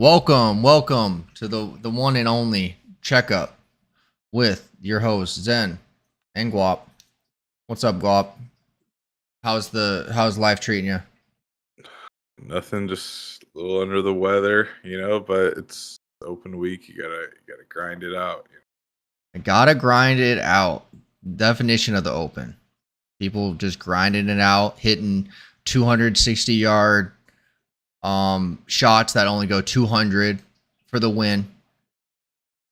Welcome to the one and only checkup with your host Zen and Guap. What's up, Guap? How's life treating you? Nothing, just a little under the weather, but it's open week. You gotta grind it out. I gotta grind it out. Definition of the open. People just grinding it out, hitting 260-yard shots that only go 200 for the win.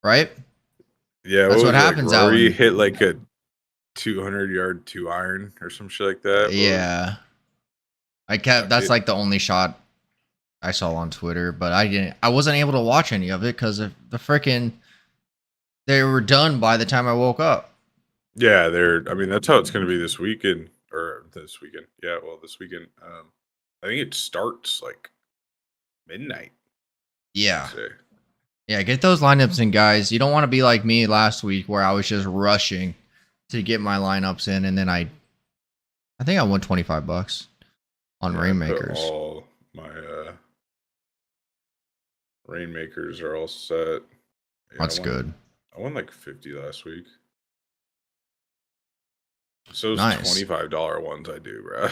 Right? Yeah, That's what happens out where you in- hit like a 200-yard 2-iron or some shit like that. Yeah. That's like the only shot I saw on Twitter, but I wasn't able to watch any of it because of the freaking they were done by the time I woke up. Yeah, that's how it's gonna be this weekend. Yeah, well, this weekend. I think it starts like midnight. Yeah. Yeah, get those lineups in, guys. You don't want to be like me last week where I was just rushing to get my lineups in, and then I think I won $25 on Rainmakers. All my Rainmakers are all set. Yeah, That's good. I won like 50 last week. So those Nice. $25 ones I do, bro.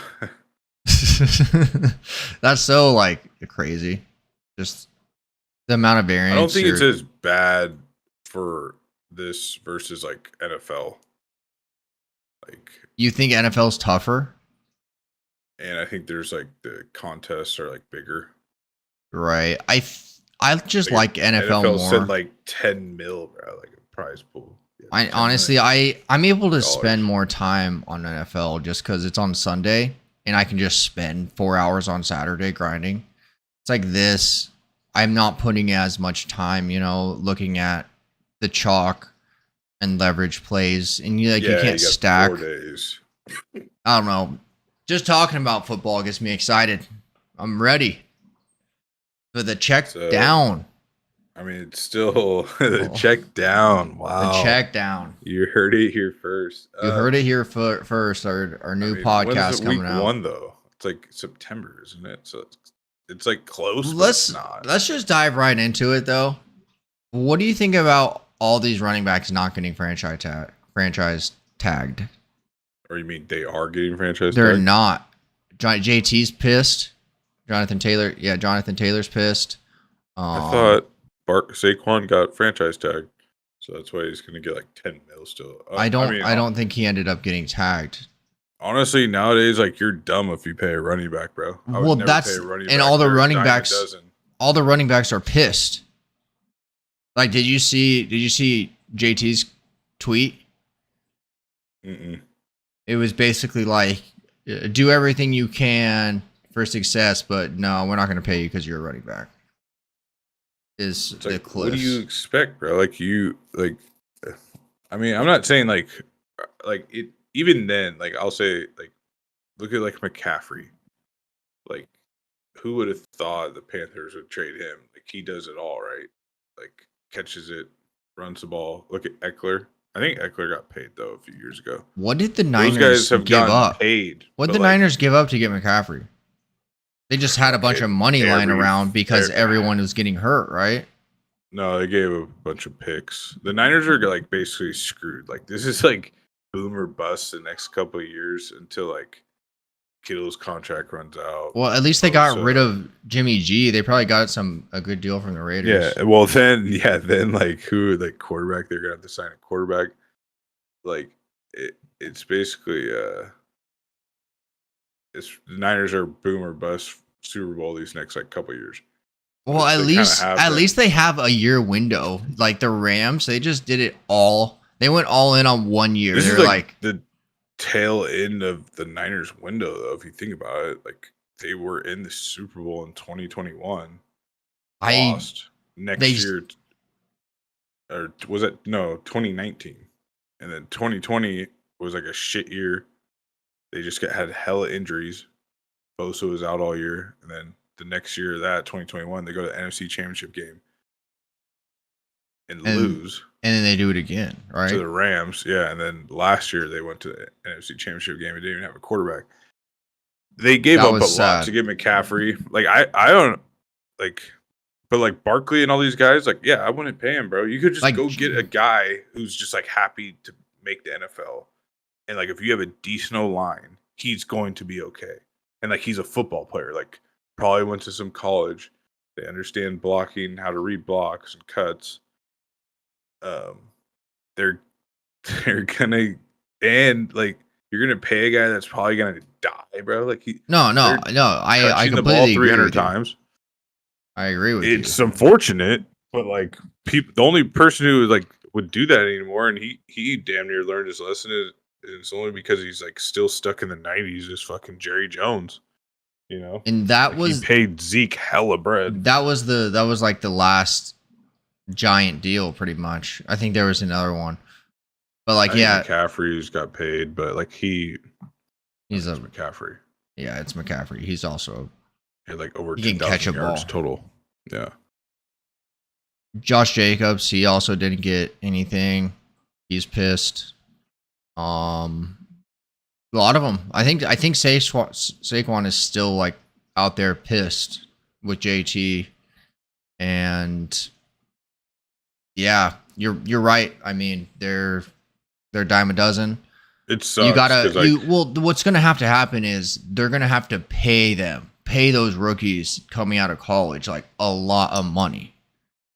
That's so like crazy. Just the amount of variance. I don't think it's as bad for this versus like NFL. Like, you think NFL's tougher? And I think there's like the contests are like bigger. Right. I just like NFL more. Said like 10 mil, bro, like a prize pool. Yeah, I'm able to spend more time on NFL just because it's on Sunday and I can just spend 4 hours on Saturday grinding. It's like this. I'm not putting as much time, looking at the chalk and leverage plays, and you can't stack. 4 days. I don't know. Just talking about football gets me excited. I'm ready for the check down. I mean, it's still the check down. Wow. The check down. You heard it here first. You heard it here first. Our new podcast coming out. Week 1 though. It's like September, isn't it? So it's like close. Let's just dive right into it though. What do you think about all these running backs not getting franchise tagged? Or you mean they are getting franchise tagged? They're not. JT's pissed. Jonathan Taylor's pissed. I thought Saquon got franchise tagged, so that's why he's gonna get like 10 mil still. I don't think he ended up getting tagged. Honestly, nowadays, like, you're dumb if you pay a running back, bro. All the running backs are pissed. Like, did you see JT's tweet? Mm-mm. It was basically like, do everything you can for success, but no, we're not going to pay you because you're a running back. It's the like, cliff. What do you expect, bro? I'm not saying like it. Even then, like, I'll say, like, look at like McCaffrey. Like, who would have thought the Panthers would trade him? Like, he does it all, right? Like, catches it, runs the ball. Look at Eckler. I think Eckler got paid though a few years ago. What did the Niners give up? What did the Niners give up to get McCaffrey? They just had a bunch of money lying around because everyone was getting hurt, right? No, they gave a bunch of picks. The Niners are like basically screwed. Like, this is like boom or bust the next couple of years until like Kittle's contract runs out. Well, at least they got rid of Jimmy G. They probably got a good deal from the Raiders. Yeah, well then like who, like, quarterback, they're gonna have to sign a quarterback. Like, it's basically the Niners are boom or bust Super Bowl these next like couple of years. Well, at least they have a year window. Like the Rams, they just did it all. They went all in on 1 year. This They're is like the tail end of the Niners window, though. If you think about it, like, they were in the Super Bowl in 2021. Lost next year, or was it 2019? And then 2020 was like a shit year. They just had hella injuries. Bosa was out all year, and then the next year of that, 2021, they go to the NFC Championship game and lose. And then they do it again, right? To the Rams, yeah. And then last year they went to the NFC Championship game and didn't even have a quarterback. They gave up a lot to get McCaffrey. Like, I don't, like, But like Barkley and all these guys, like, yeah, I wouldn't pay him, bro. You could just Like, go get a guy who's just like happy to make the NFL. And like if you have a decent O-line, he's going to be okay. And like he's a football player, like probably went to some college. They understand blocking, how to read blocks and cuts. They're gonna, and like you're gonna pay a guy that's probably gonna die, bro. Like no. I touching the ball completely agree 300 with you. times. I agree with you. It's unfortunate, but like people, the only person who like would do that anymore, and he damn near learned his lesson. It's only because he's like still stuck in the 90s. Is fucking Jerry Jones, you know. And that like was he paid Zeke hella bread. That was like the last giant deal, pretty much. I think there was another one, but like McCaffrey's got paid, but like he's McCaffrey. Yeah, it's McCaffrey. He's also like over 2,000 yards total. Yeah. Josh Jacobs, he also didn't get anything. He's pissed. A lot of them. I think Saquon is still like out there pissed with JT, and yeah, you're right. I mean, they're dime a dozen. It sucks. You gotta what's gonna have to happen is they're gonna have to pay those rookies coming out of college like a lot of money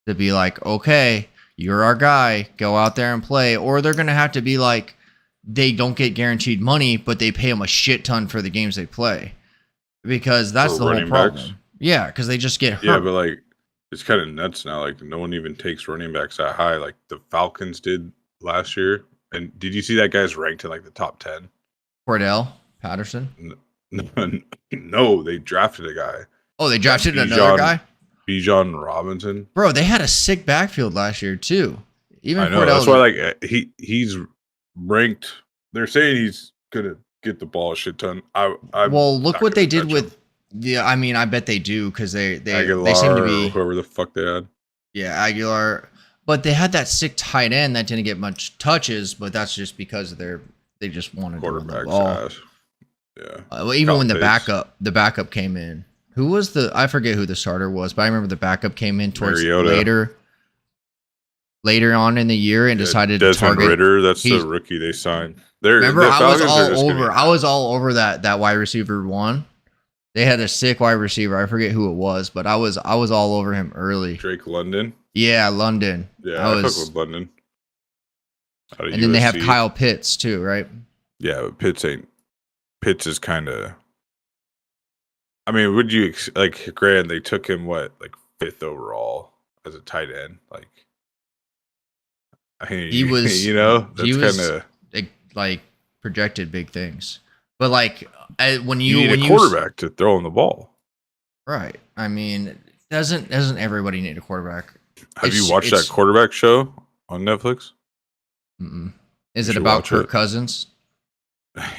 to be like, okay, you're our guy, go out there and play. Or they're gonna have to be like, they don't get guaranteed money, but they pay them a shit ton for the games they play, because that's the whole problem. Backs. Yeah, because they just get hurt. Yeah, but like it's kind of nuts now. Like no one even takes running backs that high, like the Falcons did last year. And did you see that guy's ranked in like the top 10? Cordell Patterson? No, they drafted a guy. Oh, they drafted another guy? Bijan Robinson. Bro, they had a sick backfield last year too. Even I know. Cordell, that's why like he's ranked. They're saying he's gonna get the ball a shit ton. Well, look what they did with. Yeah, I mean, I bet they do, because they seem to be whoever the fuck they had. Yeah, Aguilar. But they had that sick tight end that didn't get much touches, but that's just because they just wanted to run the ball. Yeah. Well, even when the backup came in, who was I forget who the starter was, but I remember the backup came in towards later on in the year and decided to target Ritter. That's the rookie they signed. Remember, I was all over that wide receiver one. They had a sick wide receiver. I forget who it was, but I was all over him early. Drake London. Yeah, London. Yeah, I fuck with London. And then they have Kyle Pitts too, right? Yeah, but Pitts is kind of. I mean, would you like? Grant, they took him like 5th overall as a tight end. Like, I mean, he was, that's kind of like projected big things, but like when you need a quarterback to throw in the ball, right? I mean, doesn't everybody need a quarterback? Have you watched that quarterback show on Netflix? Is it about Kirk Cousins?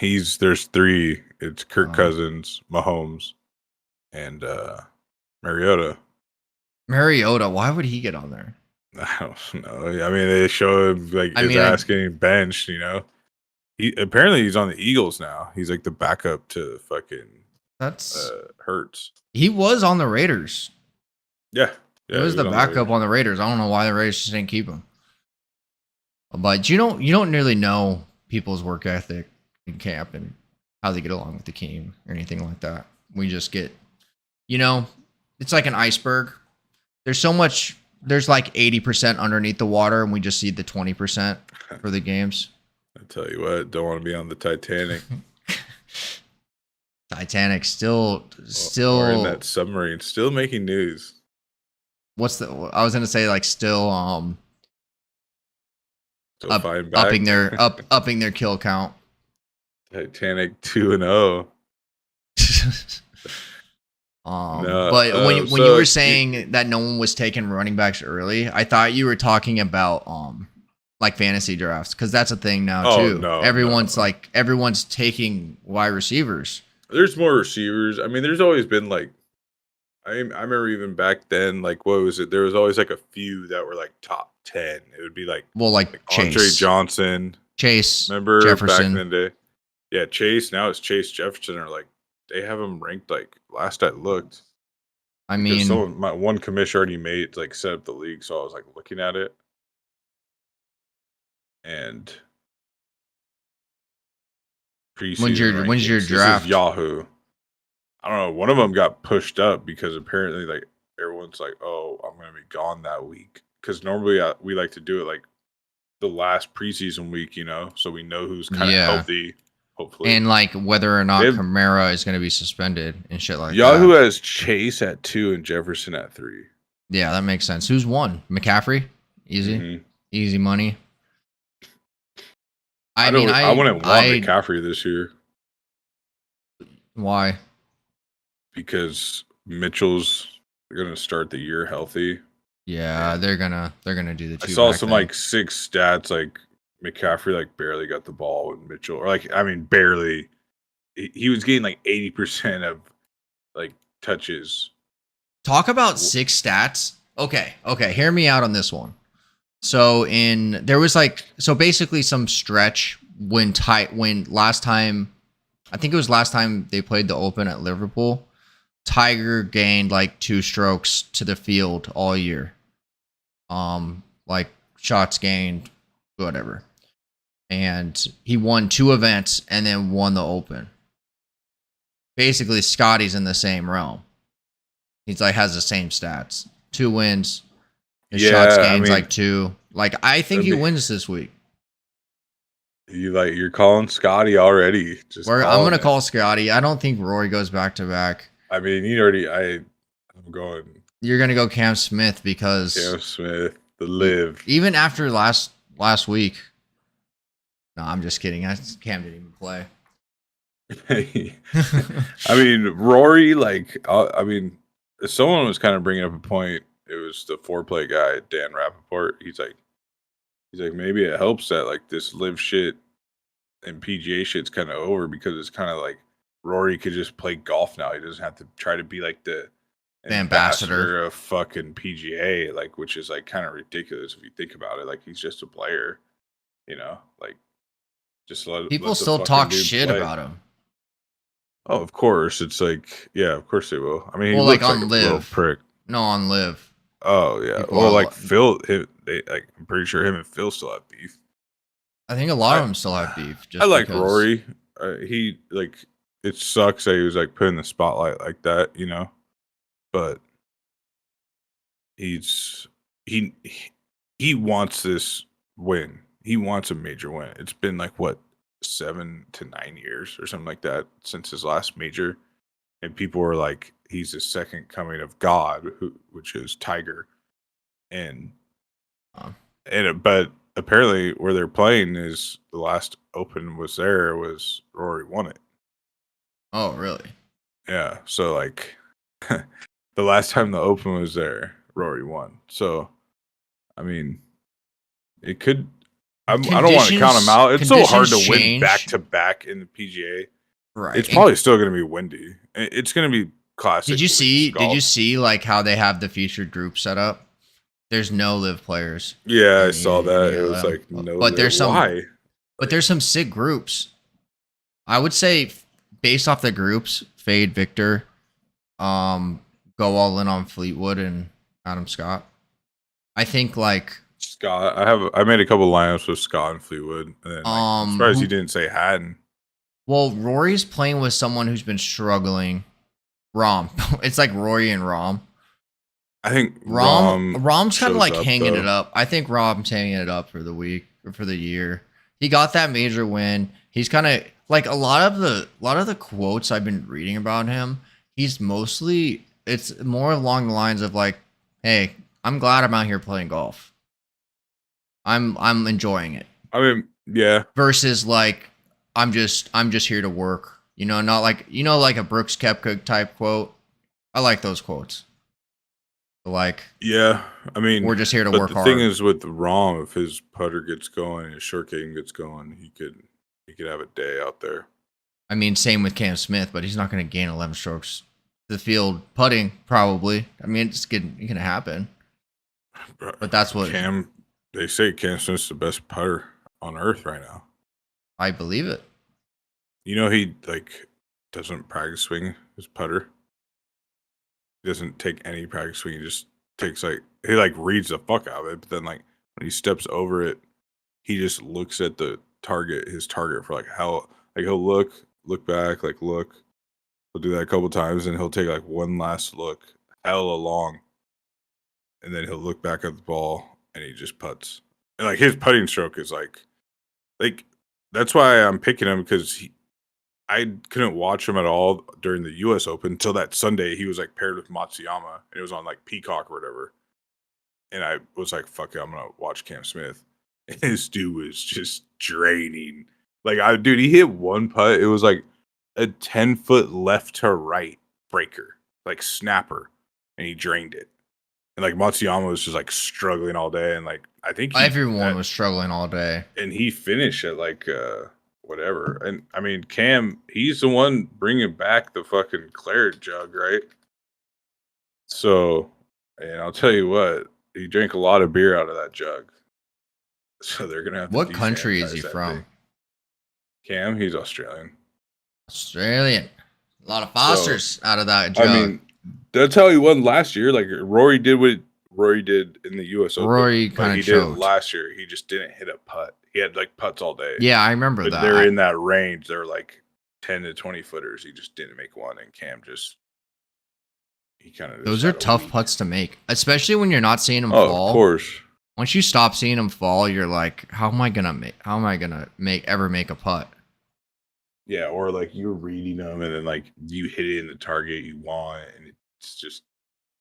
There's 3. It's Kirk Cousins, Mahomes, and Mariota. Mariota, why would he get on there? I don't know. I mean, they show him like his ass getting benched. You know, he's on the Eagles now. He's like the backup to fucking Hurts. He was on the Raiders. Yeah. He was the backup on the Raiders. I don't know why the Raiders just didn't keep him. But you don't nearly know people's work ethic in camp and how they get along with the team or anything like that. We just get, it's like an iceberg. There's like 80% underneath the water, and we just see the 20% for the games. I tell you what, don't want to be on the Titanic. Titanic still or in that submarine, still making news. I was gonna say like still upping their kill count. Titanic 2-0. But when you were saying that no one was taking running backs early, I thought you were talking about like fantasy drafts, because that's a thing now too. No, everyone's taking wide receivers. There's more receivers. I mean, there's always been like, I remember even back then, like, what was it? There was always like a few that were like top 10. It would be like Chase. Andre Johnson, Chase, remember Jefferson. back in the day? Yeah, Chase. Now it's Chase Jefferson, or like they have him ranked like last I looked. I because mean, my one commissioner already made like set up the league, so I was like looking at it, and preseason when's your rankings. This is draft? Yahoo. I don't know. One of them got pushed up because apparently, like everyone's like, "Oh, I'm gonna be gone that week." Because normally we like to do it like the last preseason week, so we know who's kind of Yeah. healthy. Hopefully, And like whether or not They've- Kamara is going to be suspended and shit like Yahoo that. has Chase at 2 and Jefferson at 3. Yeah, that makes sense. Who's one? McCaffrey? Easy. Mhm. Easy money. I wouldn't want McCaffrey this year Why? because Mitchell's going to start the year healthy. Yeah, they're gonna do the two. I saw back some thing. like 6 stats, like McCaffrey like barely got the ball with Mitchell, or like barely. He was getting like 80% of like touches. Talk about 6 stats. Okay, hear me out on this one. So there was basically some stretch when last time, I think it was last time they played the Open at Liverpool, Tiger gained like 2 strokes to the field all year. Like shots gained, whatever. And he won 2 events and then won the Open. Basically, Scotty's in the same realm. He's like has the same stats. 2 wins. His shots gains like 2. Like I think he wins this week. You're calling Scotty already. I'm gonna call Scotty. I don't think Rory goes back to back. I mean, I'm going. You're gonna go Cam Smith because Cam Smith, the live. Even after last week. No, I'm just kidding. Cam didn't even play. I mean, Rory. Someone was kind of bringing up a point. It was the foreplay guy, Dan Rappaport. He's like maybe it helps that like this live shit and PGA shit's kind of over because it's kind of like Rory could just play golf now. He doesn't have to try to be like the ambassador of fucking PGA, like, which is like kind of ridiculous if you think about it. Like he's just a player, like just let people still talk shit about him. Oh, of course. It's like, yeah, of course they will. I mean, he looks like on a little prick. No, on live. Oh yeah. Well, like Phil, I'm pretty sure him and Phil still have beef. I think a lot of them still have beef. I like Rory. He it sucks that he was like put in the spotlight like that, but he wants this win. He wants a major win. It's been like what 7 to 9 years or something like that since his last major, and people were like, he's the second coming of God, which is Tiger, but apparently where they're playing is the last Open was Rory won it. Oh, really? Yeah. So like the last time the Open was there, Rory won. So I mean, it could. I don't want to count him out. It's so hard to win back to back in the PGA. Right. It's probably still going to be windy. It's going to be classic. Did you see like how they have the featured group set up? There's no live players. Yeah, I saw that. It was like no. But there's some sick groups. I would say based off the groups, fade Victor, go all in on Fleetwood and Adam Scott. I think like Scott. I made a couple lineups with Scott and Fleetwood. And then, I'm surprised he didn't say Haddon. Well, Rory's playing with someone who's been struggling. Rahm. It's like Rory and Rahm. I think Rahm's kind of like hanging it up. I think Rahm's hanging it up for the week or for the year. He got that major win. He's kind of like a lot of the quotes I've been reading about him. It's more along the lines of like, "Hey, I'm glad I'm out here playing golf. I'm enjoying it." I mean, yeah. Versus like, I'm just here to work. Not like like a Brooks Koepka type quote. I like those quotes. Like, yeah, I mean, we're just here to work hard. The thing is with Rahm, if his putter gets going, his short game gets going, he could have a day out there. I mean, same with Cam Smith, but he's not going to gain 11 strokes to the field putting. Probably. I mean, it's going to happen. But that's what they say. Cam Smith's the best putter on earth right now. I believe it. He like doesn't practice swing his putter. He doesn't take any practice swing. He just takes he like reads the fuck out of it. But then like when he steps over it, he just looks at his target for like how like he'll look back, like look. He'll do that a couple times, and he'll take like one last look, hella long, and then he'll look back at the ball and he just putts. And like his putting stroke is like that's why I'm picking him, because I couldn't watch him at all during the U.S. Open until that Sunday. He was like paired with Matsuyama, and it was on like Peacock or whatever. And I was like, "Fuck it, I'm gonna watch Cam Smith." And this dude was just draining. Like, dude, he hit one putt. It was like a 10-foot left to right breaker, like snapper, and he drained it. And like Matsuyama was just like struggling all day, and like I think everyone was struggling all day. And he finished at like whatever. And I mean, Cam, he's the one bringing back the fucking claret jug, right? So, and I'll tell you what, he drank a lot of beer out of that jug. So they're gonna have to. What country is he from? Thing. Cam, he's Australian. Australian. A lot of Fosters out of that jug. I mean, that's how he won last year. Like Rory did what Rory did in the U.S. Open. Rory kind of did last year. He just didn't hit a putt. He had like putts all day. Yeah, I remember but that. They're in that range. They're like 10 to 20 footers. He just didn't make one, and Cam those are tough putts to make, especially when you're not seeing them fall. Of course. Once you stop seeing them fall, you're like, how am I gonna make a putt? Yeah, or like you're reading them, and then like you hit it in the target you want, and it's just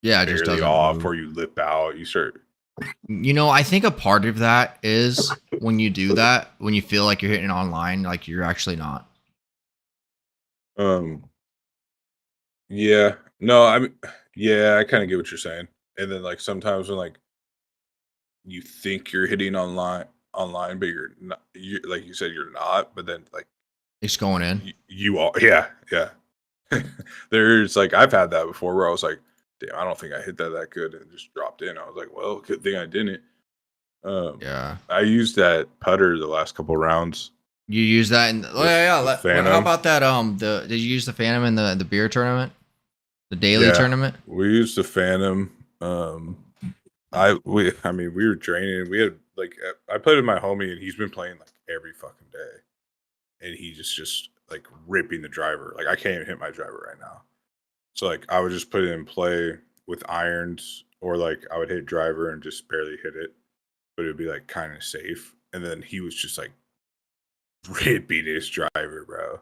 it just doesn't off, move. or you lip out. You start. I think a part of that is when you do that, when you feel like you're hitting online, like you're actually not. Yeah. No, I mean, yeah, I kind of get what you're saying. And then like sometimes when like you think you're hitting online, but you're not. You like you said, you're not. But then like it's going in. You are. Yeah. There's like I've had that before where I was like, damn, I don't think I hit that good, and it just dropped in. I was like, well, good thing I didn't. Yeah. I used that putter the last couple rounds. You use that in how about that? Did you use the Phantom in the beer tournament? The daily tournament? We used the Phantom. We were draining. We had like I played with my homie, and he's been playing like every fucking day, and he just like ripping the driver. Like I can't even hit my driver right now. So like I would just put it in play with irons, or like I would hit driver and just barely hit it, but it would be like kind of safe. And then he was just like ripping his driver, bro.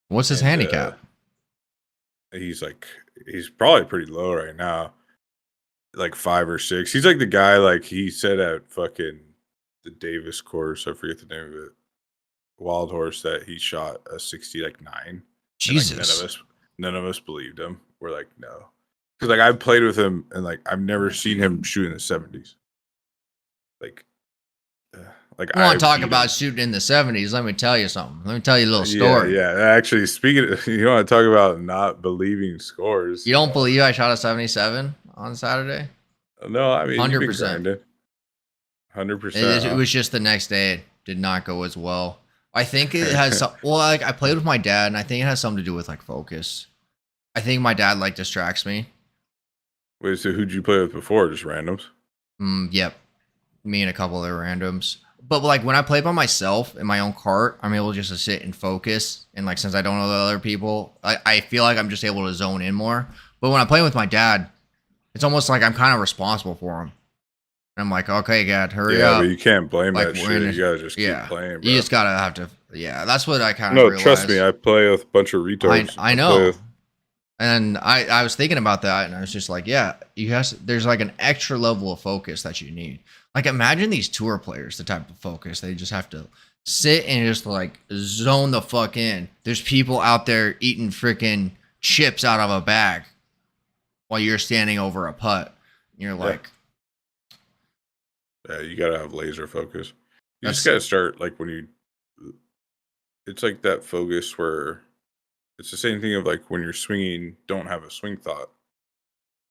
What's his handicap? He's probably pretty low right now, like 5 or 6. He's like the guy, like he said at fucking the Davis course, I forget the name of it, Wild Horse, that he shot a 60 like 9. Jesus. Like none of us believed him. We're like, no, because like I've played with him, and like I've never seen him shoot in the 70s. Like I want to talk about shooting in the 70s. Let me tell you something. Let me tell you a little story. Yeah. Actually, speaking of, you want to talk about not believing scores. You don't believe I shot a 77 on Saturday? No, I mean 100%. 100%. It was just the next day. It did not go as well. I think it has like I played with my dad, and I think it has something to do with like focus. I think my dad like distracts me. Wait, so who'd you play with before? Just randoms? Yep. Me and a couple other randoms. But like when I play by myself in my own cart, I'm able just to sit and focus. And like since I don't know the other people, I feel like I'm just able to zone in more. But when I play with my dad, it's almost like I'm kind of responsible for him. And I'm like, okay, Dad, hurry up. Yeah, but you can't blame like, that shit. You gotta just keep playing, bro. You just gotta have to. Yeah, that's what I kind of No, realized. trust me, I play with a bunch of retards. I know. And I was thinking about that, and I was just like, yeah, there's like an extra level of focus that you need. Like imagine these tour players, the type of focus they just have to sit and just like zone the fuck in. There's people out there eating freaking chips out of a bag while you're standing over a putt. You're like, yeah, you gotta have laser focus. You just gotta start like it's like that focus where it's the same thing of like when you're swinging, don't have a swing thought.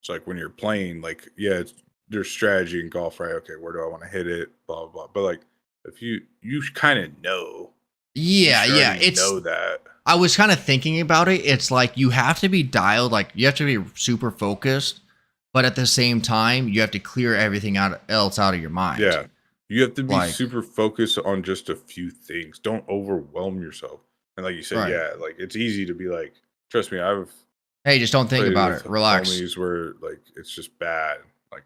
It's like when you're playing, like, yeah, there's strategy in golf, right? Okay, where do I want to hit it? Blah, blah, blah. But like, if you kind of know, Yeah, yeah. Know that. I was kind of thinking about it. It's like you have to be dialed, like you have to be super focused, but at the same time, you have to clear everything else out of your mind. Yeah. You have to be like, super focused on just a few things. Don't overwhelm yourself. And like you said, right. yeah, like it's easy to be like, trust me, I've Hey, just don't think played about with it. Relax. homies where like it's just bad. Like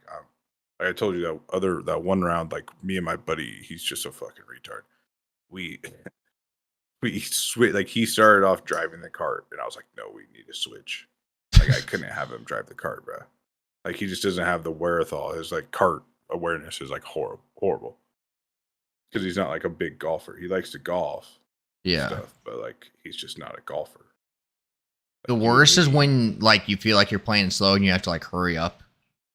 I told you that one round, like me and my buddy, he's just a fucking retard. We switch, like he started off driving the cart, and I was like, no, we need to switch. Like I couldn't have him drive the cart, bro. Like he just doesn't have the wherewithal. His like cart awareness is like horrible. Because he's not like a big golfer. He likes to golf, Yeah. stuff, but like he's just not a golfer. The worst is when like you feel like you're playing slow and you have to like hurry up,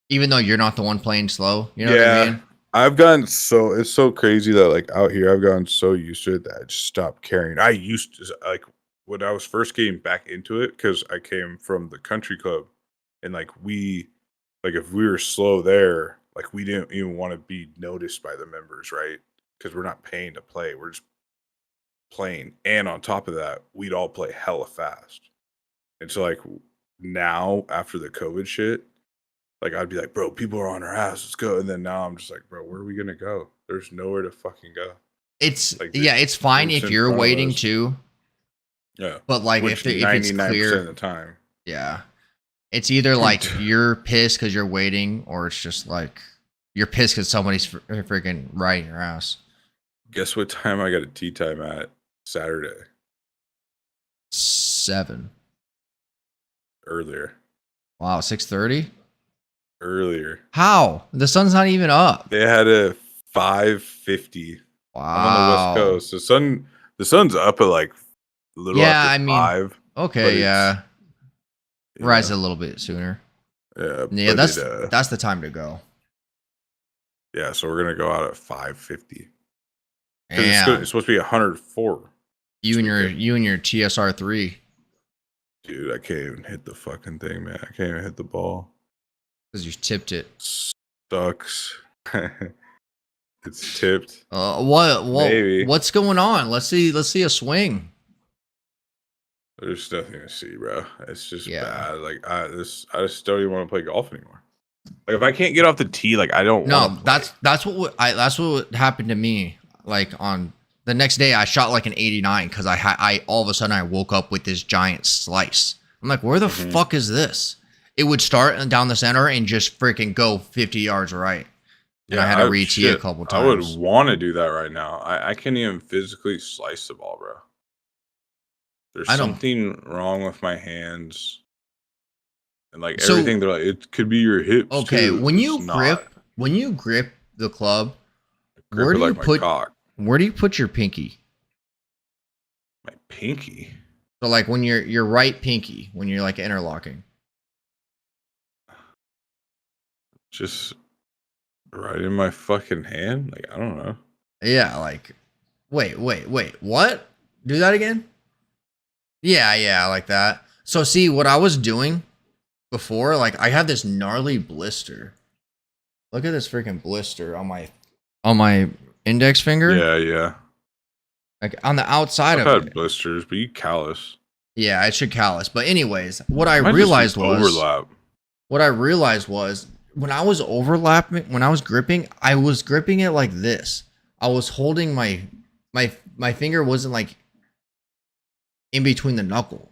even though you're not the one playing slow. You know what I mean? I've gotten it's so crazy that like out here I've gotten so used to it that I just stopped caring. I used to like when I was first getting back into it because I came from the country club, and like if we were slow there, like we didn't even want to be noticed by the members, right? Because we're not paying to play, we're just playing, and on top of that, we'd all play hella fast. And so like now after the COVID shit, like I'd be like, bro, people are on our ass, let's go. And then now I'm just like, bro, where are we gonna go? There's nowhere to fucking go. It's like it's fine if you're waiting too. Yeah, but like if it's clear of the time, yeah, it's either like you're pissed because you're waiting, or it's just like you're pissed because somebody's freaking riding your ass. Guess what time I got a tee time at Saturday? 7 earlier. Wow, 6:30 earlier. How? The sun's not even up. They had a 5:50. Wow. I'm on the West Coast. The sun's up at like a little after 5. Okay, yeah. Rise a little bit sooner. Yeah, that's the time to go. Yeah, so we're gonna go out at 5:50. Yeah, it's supposed to be 104. You and your TSR3. Dude, I can't even hit the fucking thing, man. I can't even hit the ball. Because you tipped it. Sucks. It's tipped. Maybe. What's going on? Let's see a swing. There's nothing to see, bro. It's just bad. Like I just don't even want to play golf anymore. Like if I can't get off the tee, like I don't. No, that's what happened to me. Like on the next day, I shot like an 89 because I all of a sudden I woke up with this giant slice. I'm like, where the fuck is this? It would start down the center and just freaking go 50 yards right. And I had to re-tee a couple times. I would want to do that right now. I can't even physically slice the ball, bro. There's something wrong with my hands. And like everything, they're like, it could be your hips. Okay, too. when you grip the club, where do you put your pinky? My pinky. So like when your right pinky, when you're like interlocking. Just right in my fucking hand? Like, I don't know. Yeah, like wait, what? Do that again? Yeah, like that. So see what I was doing before, like I had this gnarly blister. Look at this freaking blister on my index finger. Yeah. Like on the outside I've of had it. blisters, but you callus. Yeah, I should callus. But anyways, what I realized was when I was when I was gripping it like this. I was holding my finger wasn't like in between the knuckle.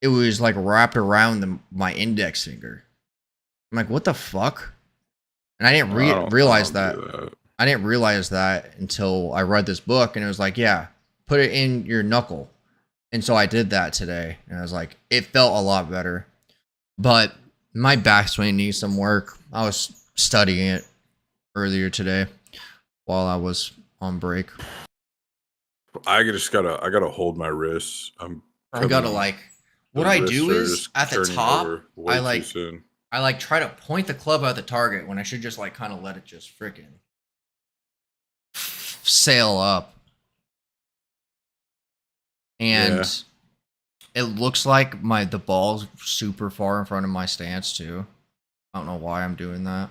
It was like wrapped around my index finger. I'm like, what the fuck? And I didn't realize that. I didn't realize that until I read this book, and it was like, yeah, put it in your knuckle. And so I did that today, and I was like, it felt a lot better. But my backswing needs some work. I was studying it earlier today while I was on break. I gotta hold my wrists. I gotta like what I do is at the top I like try to point the club at the target when I should just like kind of let it just freaking sail up. And it looks like the ball's super far in front of my stance too. I don't know why I'm doing that.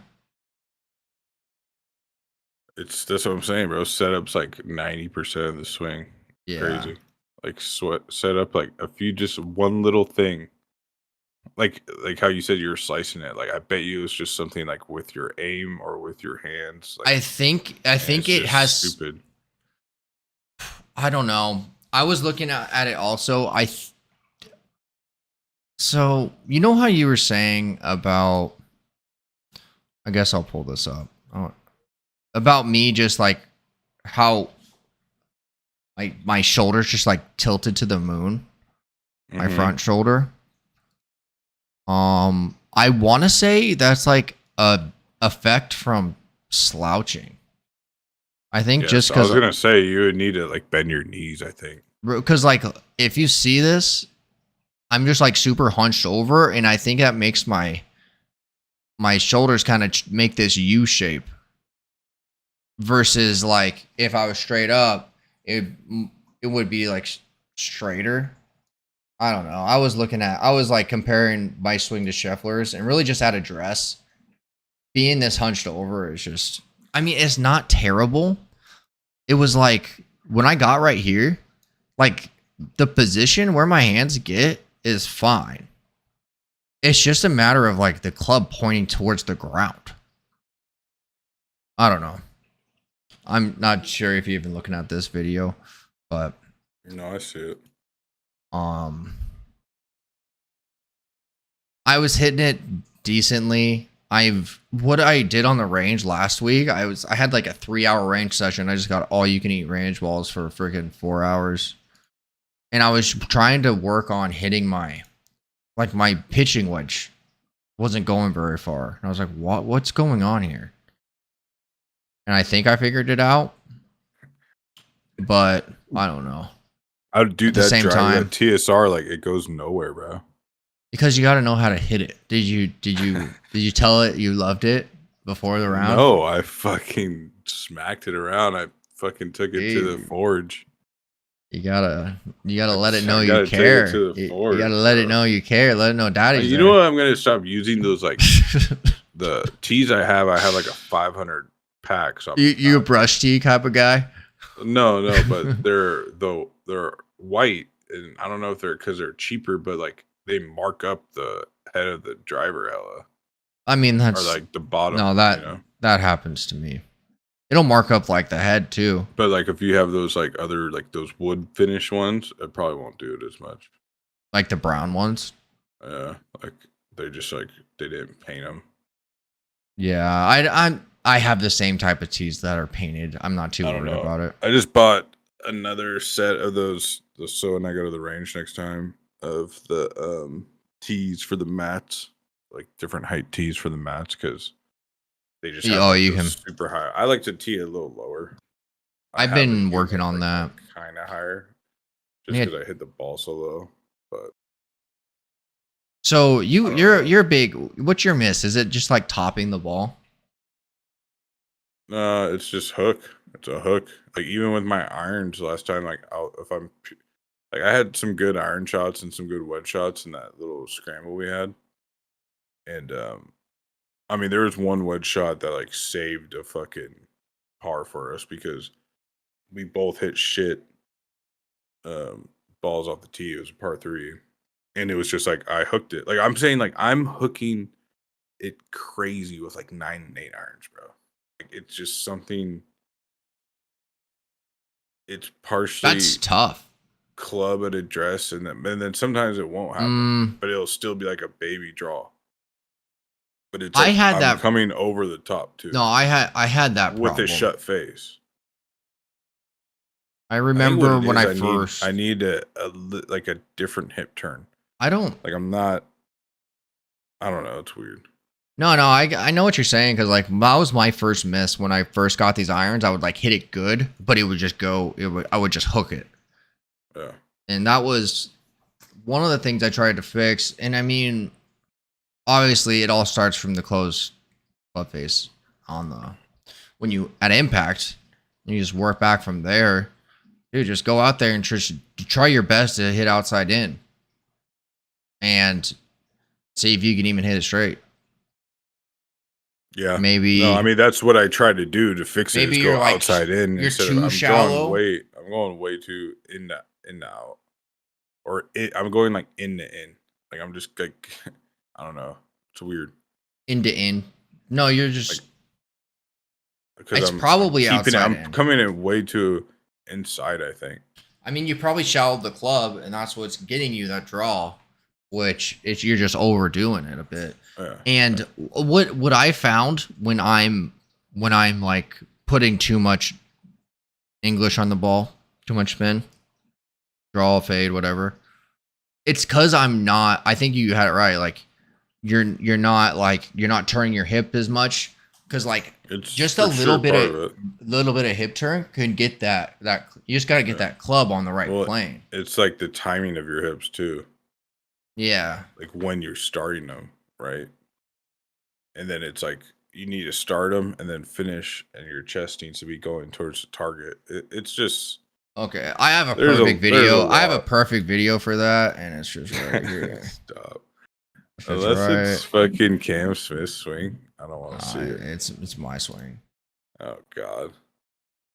That's what I'm saying, bro. Setup's like 90% of the swing. Yeah. Crazy. Like set up like just one little thing. Like how you said you were slicing it. Like I bet you it's just something like with your aim or with your hands. Like I think it just has stupid. I don't know. I was looking at it also. So, you know how you were saying about, I guess I'll pull this up. About me just like how my shoulders just like tilted to the moon, my front shoulder. I want to say that's like a effect from slouching. I think just I was because gonna say you would need to like bend your knees. I think because like if you see this, I'm just like super hunched over, and I think that makes my shoulders kind of make this U shape. Versus like if I was straight up, it would be like straighter. I don't know. I was like comparing my swing to Scheffler's, and really just at a dress. Being this hunched over is just, I mean, it's not terrible. It was like when I got right here, like the position where my hands get is fine. It's just a matter of like the club pointing towards the ground. I don't know. I'm not sure if you've been looking at this video, but no, I see it. I was hitting it decently. What I did on the range last week, I had like a 3-hour range session. I just got all you can eat range balls for freaking 4 hours. And I was trying to work on hitting my pitching wedge wasn't going very far. And I was like, what's going on here? And I think I figured it out, but I don't know. I would do that same time. That TSR, like it goes nowhere, bro. Because you got to know how to hit it. Did you tell it you loved it before the round? No, I fucking smacked it around. I fucking took it to the forge. You gotta let it know you care. You gotta let it know you care. Let it know daddy's You know what? I'm gonna stop using those like the tees I have like a 500 pack. So you a brush tee type of guy? No, but they're white, and I don't know if they're because they're cheaper, but like they mark up the head of the driver hella. I mean that's or like the bottom. No, that happens to me. It'll mark up like the head too. But like if you have those like other like those wood finish ones, it probably won't do it as much. Like the brown ones. Yeah, like they just like they didn't paint them. Yeah, I have the same type of tees that are painted. I'm not too worried about it. I just bought another set of those. So when I go to the range next time, of the tees for the mats, like different height tees for the mats, because they just have you can super high. I like to tee a little lower. I've been working on that kind of higher, just because I hit the ball so low. But so you're big. What's your miss? Is it just like topping the ball? It's just hook. It's a hook. Like even with my irons last time, like if I'm like I had some good iron shots and some good wedge shots in that little scramble we had, and I mean there was one wedge shot that like saved a fucking par for us because we both hit shit balls off the tee. It was a par 3, and it was just like I hooked it. Like I'm saying, like I'm hooking it crazy with like 9 and 8 irons, bro. Like it's just something. It's partially that's tough. Club at address, and then sometimes it won't happen, but it'll still be like a baby draw. But it's like, I'm that coming over the top too. No, I had that with problem. a shut face. I remember when I need a like a different hip turn. I don't know. It's weird. No, I know what you're saying, because like that was my first miss when I first got these irons. I would like hit it good, but it would just go. I would just hook it. Yeah. And that was one of the things I tried to fix. And I mean, obviously, it all starts from the closed club face when you at impact, and you just work back from there. Dude, just go out there and try your best to hit outside in, and see if you can even hit it straight. Yeah, maybe. No, I mean that's what I tried to do to fix it. Is go outside in you're too shallow. I'm I'm going way too in to out, or I'm going like in to in. Like I'm just like I don't know. It's weird. In to in. No, you're just. Like, because It's I'm probably keeping it. outside I'm in. coming in way too inside. I think. I mean, you probably shallowed the club, and that's what's getting you that draw, which is you're just overdoing it a bit. Yeah, And what I found when I'm like putting too much English on the ball, too much spin, draw, fade, whatever. It's because I'm not. I think you had it right. Like you're not turning your hip as much because like it's just a little bit of hip turn can get that you just got to get that club on the right plane. It's like the timing of your hips too. Yeah. Like when you're starting them, right? And then it's like you need to start them and then finish, and your chest needs to be going towards the target. It's just okay. I have a perfect video. I have a perfect video for that, and it's just right here. Stop. Unless it's fucking Cam Smith swing, I don't want to see it. It's my swing. Oh God.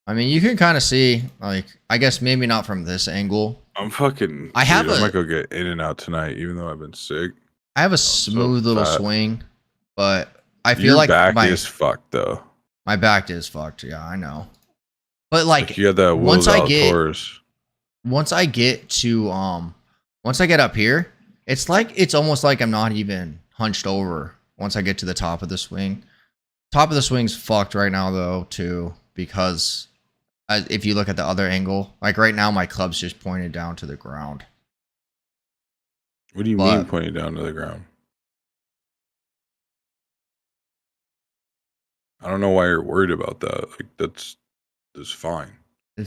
I mean, you can kind of see, like, I guess maybe not from this angle. I might go get in and out tonight, even though I've been sick. I have a smooth little swing, but I feel your like back is fucked though. My back is fucked. Yeah, I know. But like you had that once I get up here, it's almost like I'm not even hunched over once I get to the top of the swing. Top of the swing's fucked right now though too, because if you look at the other angle, like right now my club's just pointed down to the ground. What do you mean pointed down to the ground? I don't know why you're worried about that. Like that's fine. I'm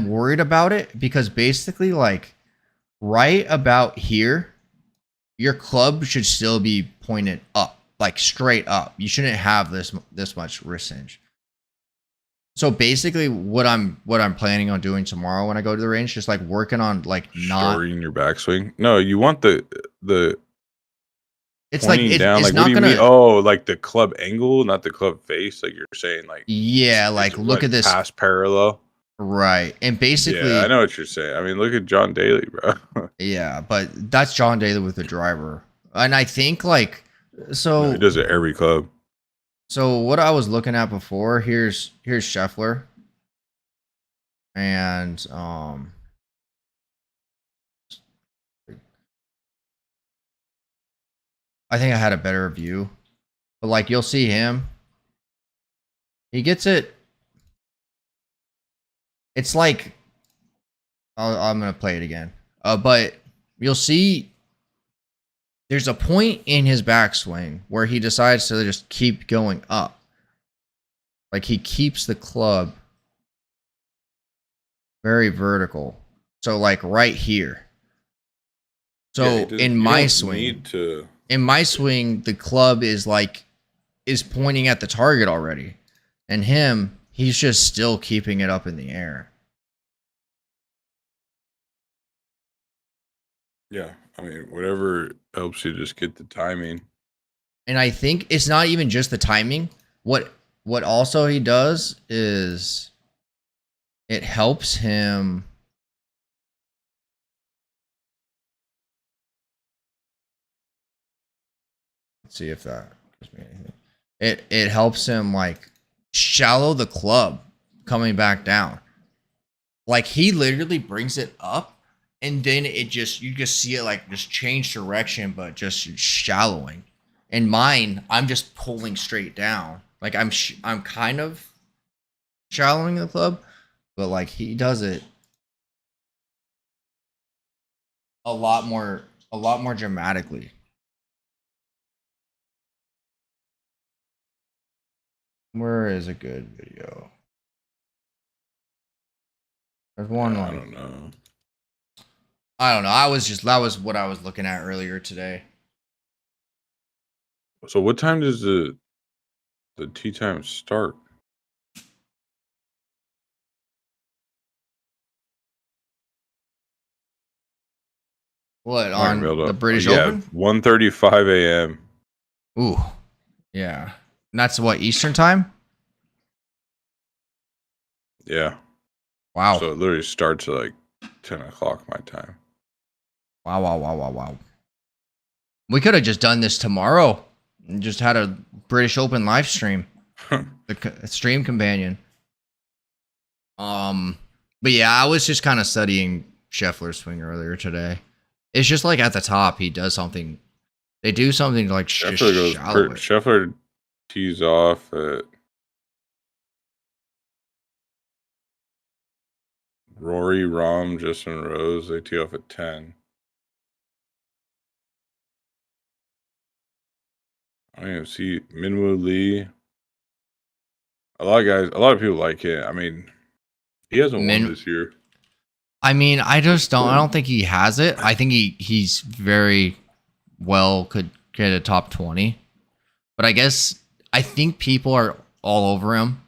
worried about it because basically like right about here, your club should still be pointed up, like straight up. You shouldn't have this much wrist hinge. So basically what I'm planning on doing tomorrow when I go to the range, just like working on like not shorting your backswing. No, you want the it's like down. It's like not what do you gonna mean? Oh, like the club angle, not the club face. Like you're saying, like yeah, like look at this pass parallel, right? And basically, yeah, I know what you're saying. I mean, look at John Daly, bro. Yeah, but that's John Daly with the driver, and I think like so no, he does it every club. So what I was looking at before, here's Scheffler, and I think I had a better view, but like you'll see him, he gets it. It's like I'm gonna play it again, but you'll see there's a point in his backswing where he decides to just keep going up, like he keeps the club very vertical. So like right here. So in my swing, the club is pointing at the target already. And he's just still keeping it up in the air. Yeah, I mean, whatever helps you just get the timing. And I think it's not even just the timing. What also he does is it helps him. Let's see if that gives me anything. It helps him like shallow the club coming back down. Like he literally brings it up and then you just see it like just change direction, but just shallowing. And mine, I'm just pulling straight down. Like I'm kind of shallowing the club, but like he does it a lot more dramatically. Where is a good video? There's one. I don't know. That was what I was looking at earlier today. So what time does the tee time start? What on the British Open? 1:35 a.m. Ooh, yeah. And that's what, Eastern time? Yeah. Wow. So it literally starts at like 10 o'clock my time. Wow. We could have just done this tomorrow and just had a British Open live stream. The stream companion. But yeah, I was just kind of studying Scheffler's swing earlier today. It's just like at the top, he does something. They do something like Scheffler tees off at Rory, Rahm, Justin Rose. They tee off at 10. I don't even see Minwoo Lee. A lot of people like it. I mean, he hasn't won this year. I mean, I don't think he has it. I think he's very well could get a top 20. But I think people are all over him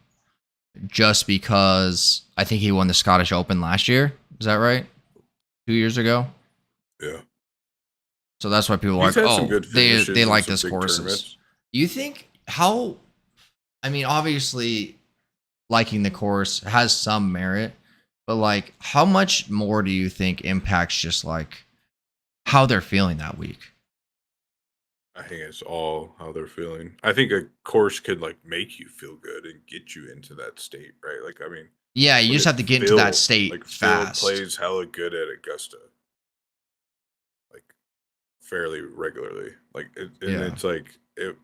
just because I think he won the Scottish Open last year. Is that right? 2 years ago? Yeah. So that's why people are like, they like this courses. You think obviously liking the course has some merit, but like how much more do you think impacts just like how they're feeling that week? I think it's all how they're feeling. I think a course could like make you feel good and get you into that state, right? Like, I mean, yeah, you just have to get into that state like fast. Phil plays hella good at Augusta, like fairly regularly. Like, it's like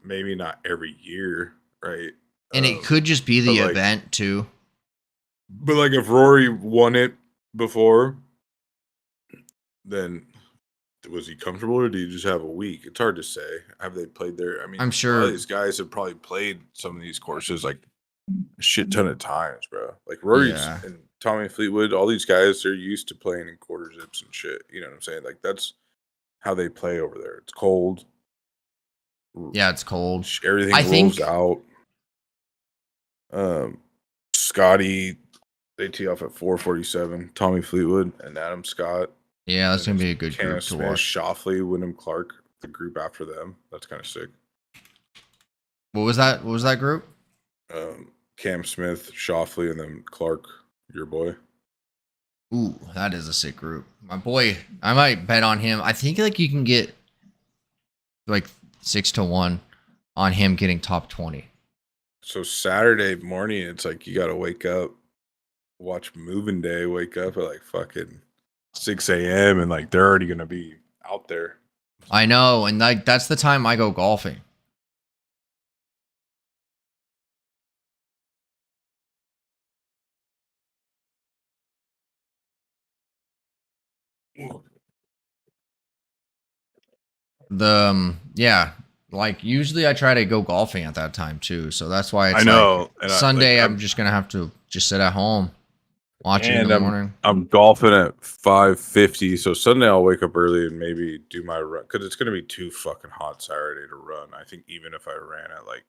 maybe not every year, right? And it could just be the event too. But like, if Rory won it before, then was he comfortable or did he just have a week? It's hard to say. Have they played there? I mean, I'm sure a lot of these guys have probably played some of these courses like a shit ton of times, bro. Like Rory's and Tommy Fleetwood, all these guys, they're used to playing in quarter zips and shit. You know what I'm saying? Like, that's how they play over there. It's cold. Yeah, it's cold. Everything rolls out. Scotty, they tee off at 447. Tommy Fleetwood and Adam Scott. Yeah, that's gonna be a good group to watch. Schauffele, Wyndham Clark, the group after them. That's kind of sick. What was that? What was that group? Cam Smith, Schauffele, and then Clark, your boy. Ooh, that is a sick group. My boy, I might bet on him. I think like you can get like 6-1 on him getting top 20. So Saturday morning, it's like you gotta wake up, watch Moving Day, wake up at like fucking 6 a.m. and like they're already gonna be out there. I know, and like that's the time I go golfing. Like usually I try to go golfing at that time too, so that's why it's Like Sunday I'm just gonna have to just sit at home, watch it in the morning. I'm golfing at 5:50, so Sunday I'll wake up early and maybe do my run because it's gonna be too fucking hot Saturday to run. I think even if I ran at like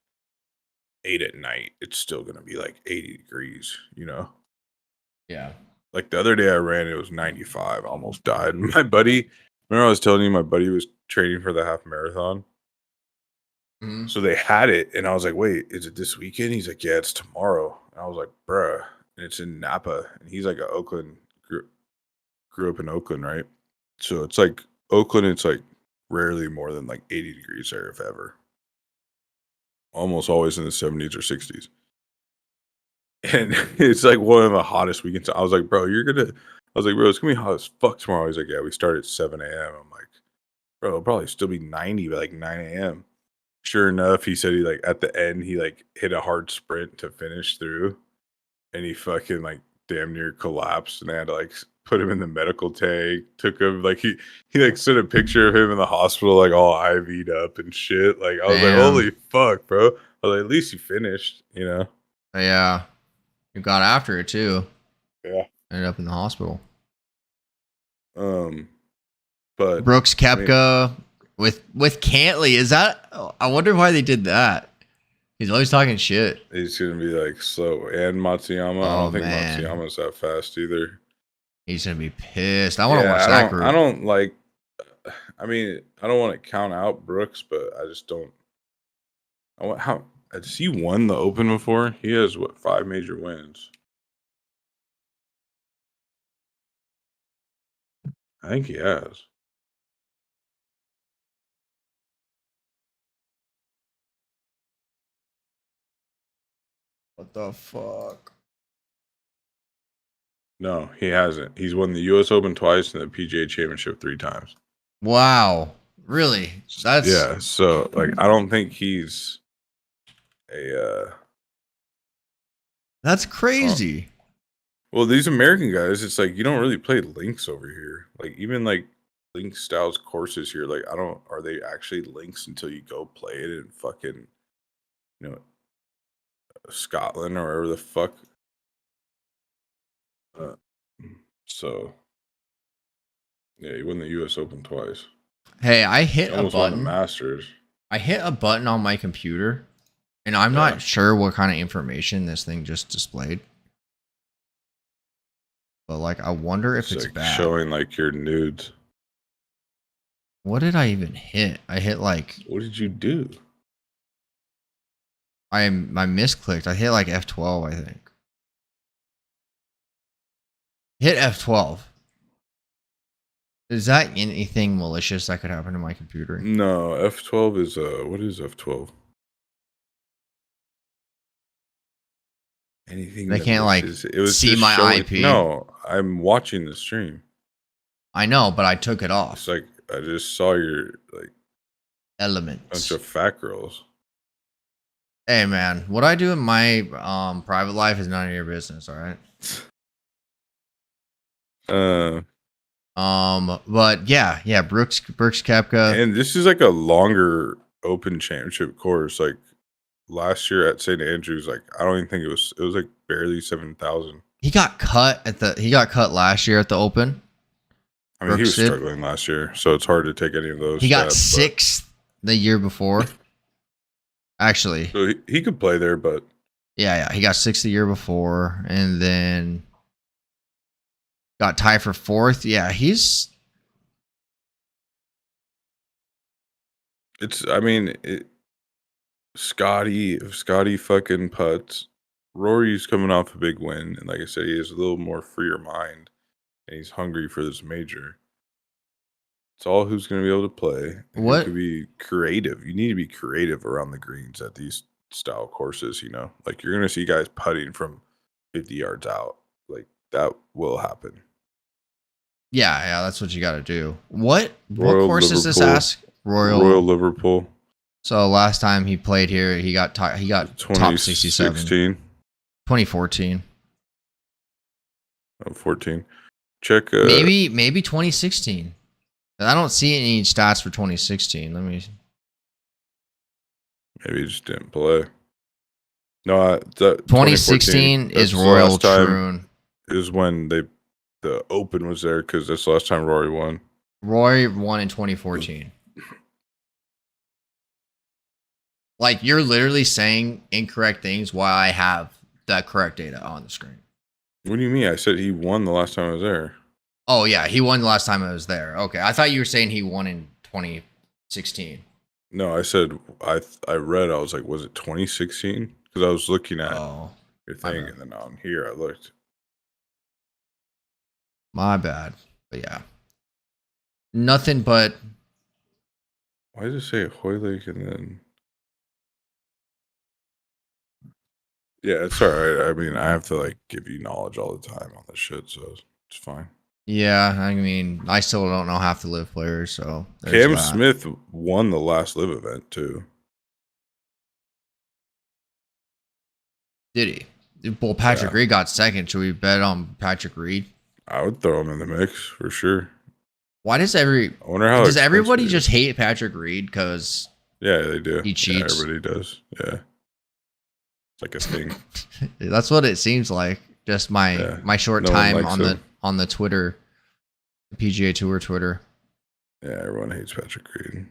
8 at night, it's still gonna be like 80 degrees, you know? Yeah. Like the other day I ran, it was 95, I almost died. My buddy, remember I was telling you my buddy was training for the half marathon? Mm-hmm. So they had it, and I was like, wait, is it this weekend? He's like, yeah, it's tomorrow. And I was like, bruh. And it's in Napa. And he's like Oakland, grew up in Oakland, right? So it's like Oakland, it's like rarely more than like 80 degrees there, if ever. Almost always in the 70s or 60s. And it's like one of the hottest weekends. I was like, bro, it's gonna be hot as fuck tomorrow. He's like, yeah, we start at 7 a.m. I'm like, bro, it'll probably still be 90 by like 9 a.m. Sure enough, he said he like at the end he like hit a hard sprint to finish through, and he fucking like damn near collapsed, and they had to like put him in the medical tank. Took him like he like sent a picture of him in the hospital like all IV'd up and shit. Like I was like, holy fuck, bro. I was like, at least you finished, you know? Yeah, you got after it too. Yeah, ended up in the hospital. But Brooks Koepka. With Cantley, is that? I wonder why they did that. He's always talking shit. He's gonna be like slow, and Matsuyama. I don't think Matsuyama's that fast either. He's gonna be pissed. I want to watch that group. I don't like. I mean, I don't want to count out Brooks, but I just don't. Has he won the Open before? He has 5 major wins. I think he has. What the fuck? No, he hasn't. He's won the U.S. Open twice and the PGA Championship 3 times. Wow. Really? That's yeah. So like, I don't think he's a. That's crazy. Well, these American guys, it's like you don't really play links over here. Like even like link styles courses here, like I don't. Are they actually links until you go play it in fucking, Scotland or wherever the fuck? So yeah, he won the U.S. Open twice. Hey, I hit a Almost won the button. Masters. I hit a button on my computer, and I'm not sure what kind of information this thing just displayed. But like, I wonder if it's like bad. Showing like your nudes. What did I even hit? I hit like. What did you do? I misclicked. I hit like F12, I think. Hit F12. Is that anything malicious that could happen to my computer? No, F12 is what is F12? Anything they can't like see my showing, IP. No, I'm watching the stream. I know, but I took it off. It's like I just saw your like elements. Bunch of fat girls. Hey man, what I do in my private life is none of your business, all right? But yeah, Brooks Koepka. And this is like a longer Open Championship course. Like last year at St. Andrews, like I don't even think it was like barely 7,000. He got cut last year at the Open. I mean, Brooks he was struggling last year, so it's hard to take any of those. He got sixth the year before. Actually, so he could play there, but yeah, he got sixth the year before, and then got tied for fourth. Yeah, he's. Scotty fucking putts. Rory's coming off a big win, and like I said, he has a little more freer mind, and he's hungry for this major. It's all who's going to be able to play. What could be creative? You need to be creative around the greens at these style courses. Like you're going to see guys putting from 50 yards out. Like that will happen. Yeah, that's what you got to do. What course is this? Ask Royal Liverpool. So last time he played here, he got top 67. 2014. Oh, 14. Check. Maybe 2016. I don't see any stats for 2016. Let me. Maybe he just didn't play. No, 2016 is Royal Troon. Is when the Open was there because that's the last time Rory won. Rory won in 2014. Like you're literally saying incorrect things while I have that correct data on the screen. What do you mean? I said he won the last time I was there. Oh yeah, he won the last time I was there. Okay, I thought you were saying he won in 2016. No, I said I read. I was like, was it 2016? Because I was looking at your thing, and then on here I looked. My bad, but yeah, nothing but. Why does it say Hoylake and then? Yeah, it's all right. I mean, I have to like give you knowledge all the time on this shit, so it's fine. Yeah, I mean, I still don't know half the live players, so Cam Smith won the last live event too. Did he? Well, Patrick Reed got second. Should we bet on Patrick Reed? I would throw him in the mix for sure. Why does does everybody just hate Patrick Reed? Because they do. He cheats. Yeah, everybody does. Yeah, it's like a thing. That's what it seems like. Just my short time on the Twitter, PGA Tour Twitter. Yeah, everyone hates Patrick Reed.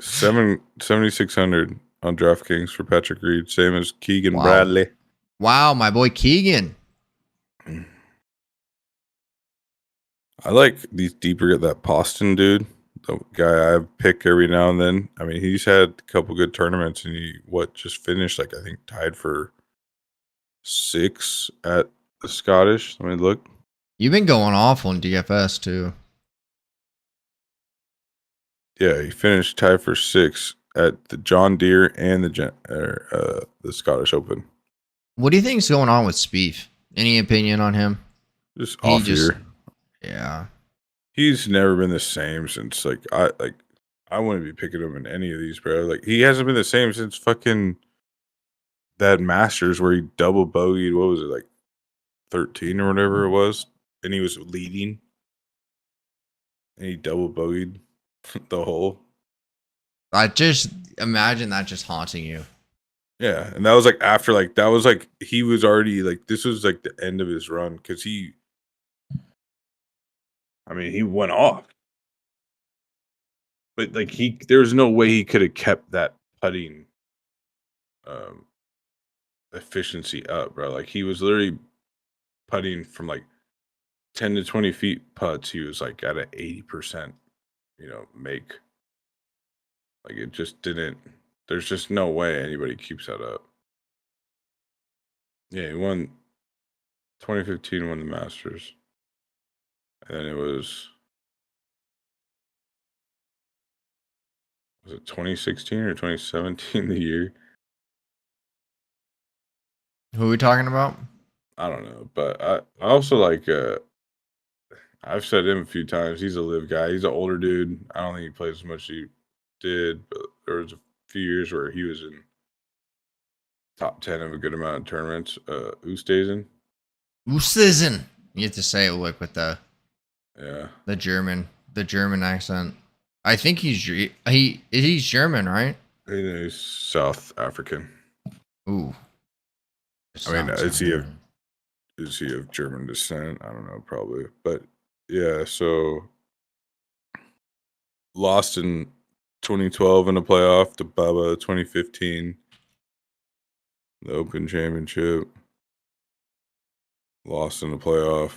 7,600 on DraftKings for Patrick Reed, same as Keegan Bradley. Wow, my boy Keegan. I like these deeper. That Poston dude, the guy I pick every now and then. I mean, he's had a couple good tournaments, and he just finished like I think tied for 6 at the Scottish. Let me look. You've been going off on DFS too. Yeah, he finished tied for 6th at the John Deere and the Scottish Open. What do you think is going on with Spieth? Any opinion on him? Just off year. Yeah. He's never been the same since I wouldn't be picking him in any of these, bro. Like he hasn't been the same since fucking that Masters where he double bogeyed. What was it, like 13 or whatever it was, and he was leading, and he double bogeyed the hole. I just imagine that just haunting you. Yeah, and that was like after that was like he was already like this was like the end of his run because he went off, but like there was no way he could have kept that putting efficiency up, bro. Like he was literally putting from like 10 to 20 feet putts. He was like at an 80%, make. Like it just didn't. There's just no way anybody keeps that up. Yeah, he won 2015, won the Masters. And then it was it 2016 or 2017 the year? Who are we talking about? I don't know. But I also like I've said him a few times. He's a live guy. He's an older dude. I don't think he plays as much as he did, but there was a few years where he was in top 10 of a good amount of tournaments. Oosthuizen. You have to say it like with the German accent. I think he's German, right? He's South African. Ooh. I mean, is he of German descent? I don't know, probably. But yeah, so lost in 2012 in the playoff to Bubba. 2015, the Open Championship. Lost in the playoff.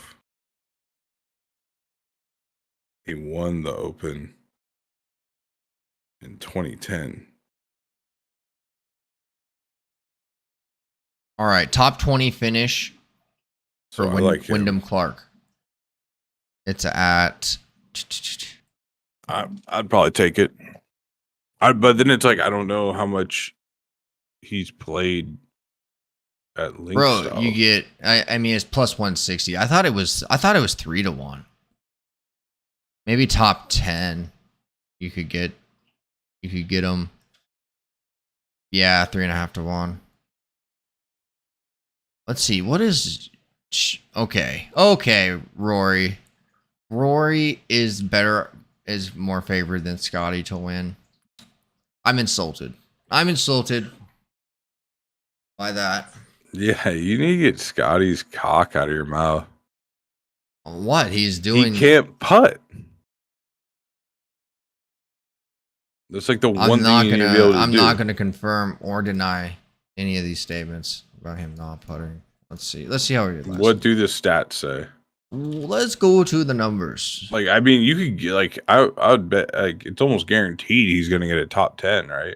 He won the Open in 2010. All right, top 20 finish for Wyndham Clark. It's at. I'd probably take it. But then it's like I don't know how much he's played at Link. Bro, you get. I mean, it's plus 160. I thought it was 3-1. Maybe top 10. You could get him. Yeah, 3.5 to 1. Let's see. What is? Okay, Rory. Rory is more favored than Scotty to win. I'm insulted by that. Yeah, you need to get Scotty's cock out of your mouth. What he's doing? He can't putt. That's like the one thing you need to be able to do. I'm not gonna confirm or deny any of these statements about him not putting. Let's see how he did. What do the stats say? Let's go to the numbers. Like, I mean, you could get like I would bet like it's almost guaranteed he's gonna get a top 10, right?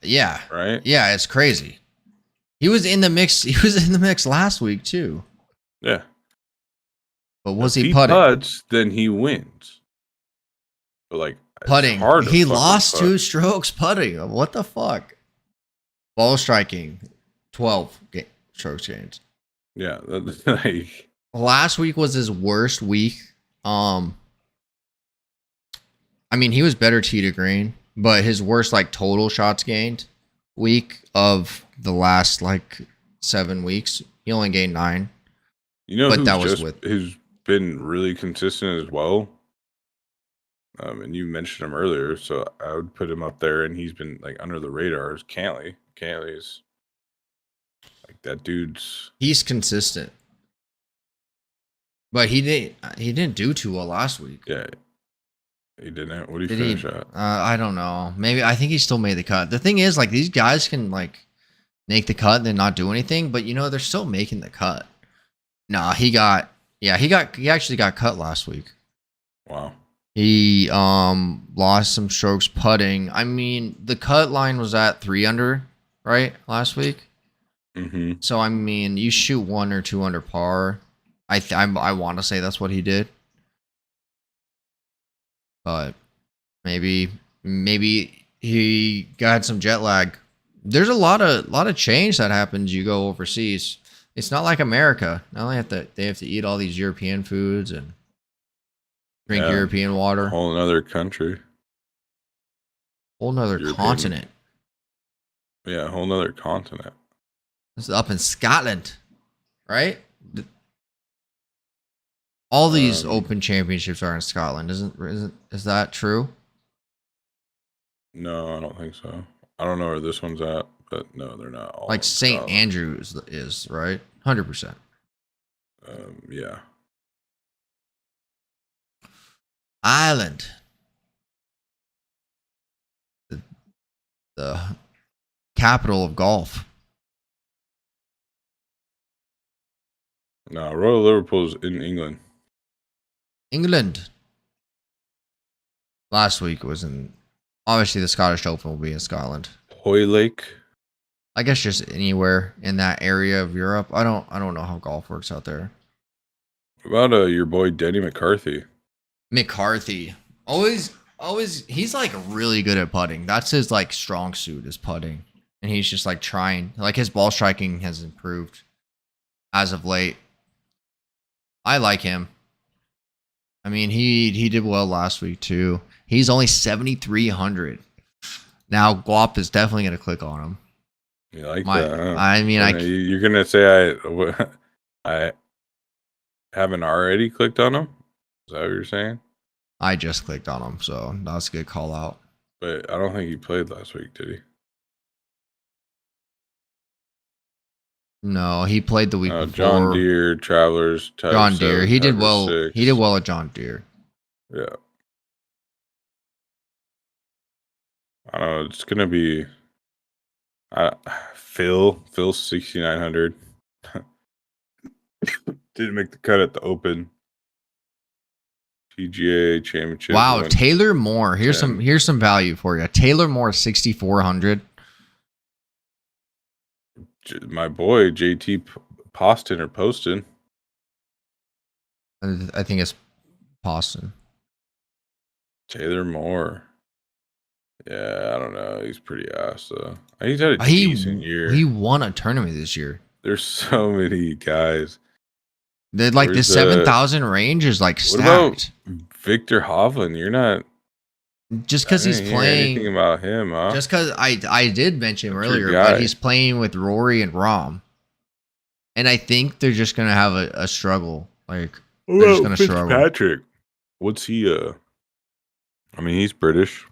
Yeah. Right? Yeah, it's crazy. He was in the mix. He was in the mix last week too. Yeah. But was he putting? If he putts, then he wins. But like putting, he lost 2 strokes putting. What the fuck? Ball striking, 12 strokes gained. Yeah, like last week was his worst week. I mean, he was better tee to green, but his worst like total shots gained week of the last like 7 weeks. He only gained 9. You know, but that was who's been really consistent as well. And you mentioned him earlier, so I would put him up there, and he's been like under the radar. Is Cantlay? Cantlay's like that dude's. He's consistent, but he didn't do too well last week. Yeah, he didn't. What did he finish at? I don't know. Maybe I think he still made the cut. The thing is, like these guys can like make the cut and then not do anything, but they're still making the cut. Nah, he actually got cut last week. Wow. He lost some strokes putting. I mean, the cut line was at 3 under, right? Last week. Mm-hmm. So I mean, you shoot 1 or 2 under par. I want to say that's what he did, but maybe he got some jet lag. There's a lot of change that happens. You go overseas. It's not like America. Now they have to eat all these European foods and drink European water. A whole another country. Whole nother continent. Yeah, a whole nother continent. This is up in Scotland, right? All these Open Championships are in Scotland, is that true? No, I don't think so. I don't know where this one's at, but no, they're not all. Like St. Andrews is, right? 100%. Yeah. Ireland. The capital of golf. No, Royal Liverpool's in England. England. Last week was in. Obviously, the Scottish Open will be in Scotland. Hoylake. I guess just anywhere in that area of Europe. I don't know how golf works out there. What about your boy Denny McCarthy? McCarthy. Always he's like really good at putting. That's his like strong suit is putting. And he's just like trying. Like his ball striking has improved as of late. I like him. I mean, he did well last week too. He's only 7,300. Now Guap is definitely going to click on him. You like that? Huh? I mean, you're gonna say I haven't already clicked on him? Is that what you're saying? I just clicked on him, so that's a good call out. But I don't think he played last week, did he? No, he played the week before. John Deere, Travelers, John Deere. He did well. 6. He did well at John Deere. Yeah. I don't know. It's gonna be Phil 6,900. Didn't make the cut at the Open. PGA Championship. Wow, Taylor Moore. Here's some value for you. Taylor Moore 6,400. My boy JT Poston or Poston. I think it's Poston. Taylor Moore. Yeah, I don't know. He's pretty ass though. He's had a decent year. He won a tournament this year. There's so many guys. They're like the 7,000 range is like stacked. What about Victor Hovland? You're not just because he's playing. Anything about him, huh? Just because I did mention him earlier, but he's playing with Rory and Rahm, and I think they're just gonna have a struggle. Like they're just gonna struggle. Patrick, what's he? I mean, he's British.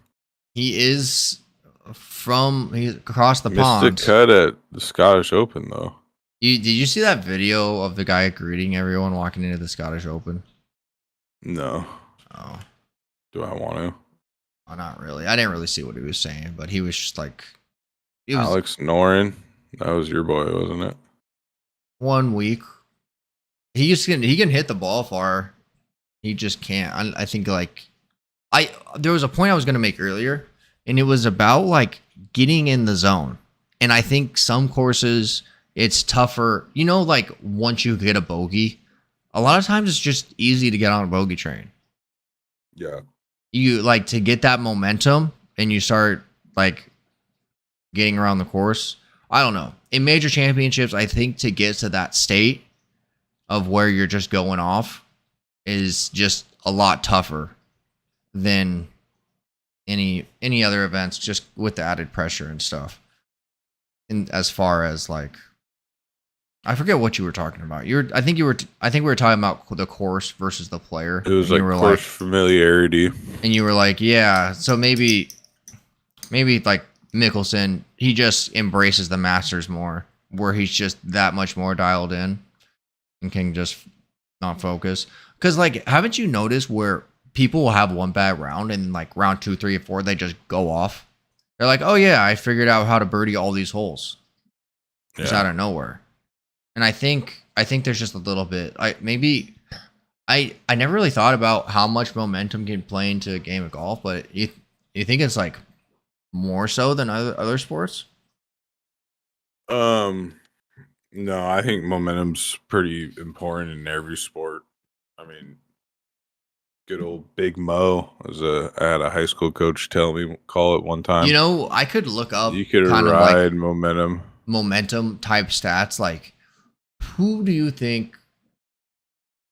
He is he's across the pond. Missed the cut at the Scottish Open though. Did you see that video of the guy greeting everyone walking into the Scottish Open? No. Oh. Do I want to? Oh, not really. I didn't really see what he was saying, but he was just like... Alex Noren. That was your boy, wasn't it? 1 week. He can hit the ball far. He just can't. I think like... There was a point I was going to make earlier, and it was about like getting in the zone. And I think some courses... It's tougher, like once you get a bogey, a lot of times it's just easy to get on a bogey train. Yeah. You like to get that momentum and you start like getting around the course. I don't know. In major championships, I think to get to that state of where you're just going off is just a lot tougher than any other events, just with the added pressure and stuff. And as far as like, I forget what you were talking about. I think we were talking about the course versus the player. It was like course familiarity. And you were like, yeah, so maybe like Mickelson, he just embraces the Masters more, where he's just that much more dialed in and can just not focus. Because like, haven't you noticed where people will have one bad round and like round 2, 3, 4, they just go off? They're like, oh yeah, I figured out how to birdie all these holes. Just out of nowhere. And I think there's just a little bit. I never really thought about how much momentum can play into a game of golf, but you think it's like more so than other sports? No, I think momentum's pretty important in every sport. I mean, good old Big Mo I had a high school coach tell me call it one time. I could look up You could kind of ride like momentum type stats. Like, who do you think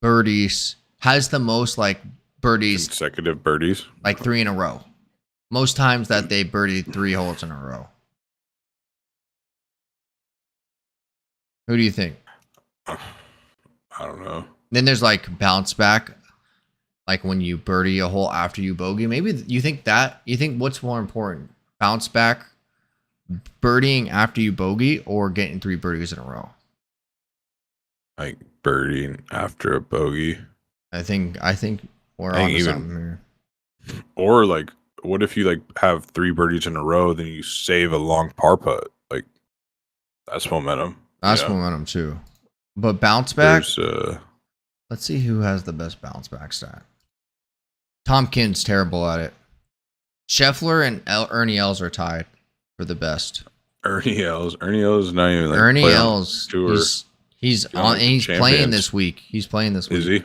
birdies has the most like birdies consecutive birdies, like 3 in a row? Most times that they birdied 3 holes in a row. Who do you think? I don't know. Then there's like bounce back, like when you birdie a hole after you bogey. Maybe you think what's more important, bounce back, birdieing after you bogey, or getting 3 birdies in a row? Like birdieing after a bogey. I think we're on something here. Or like, what if you like have 3 birdies in a row, then you save a long par putt? Like, that's momentum. That's momentum too. But bounce back. Let's see who has the best bounce back stat. Tompkins terrible at it. Scheffler and Ernie Els are tied for the best. Ernie Els is not even like Ernie Els. He's on and he's playing this week. Is he?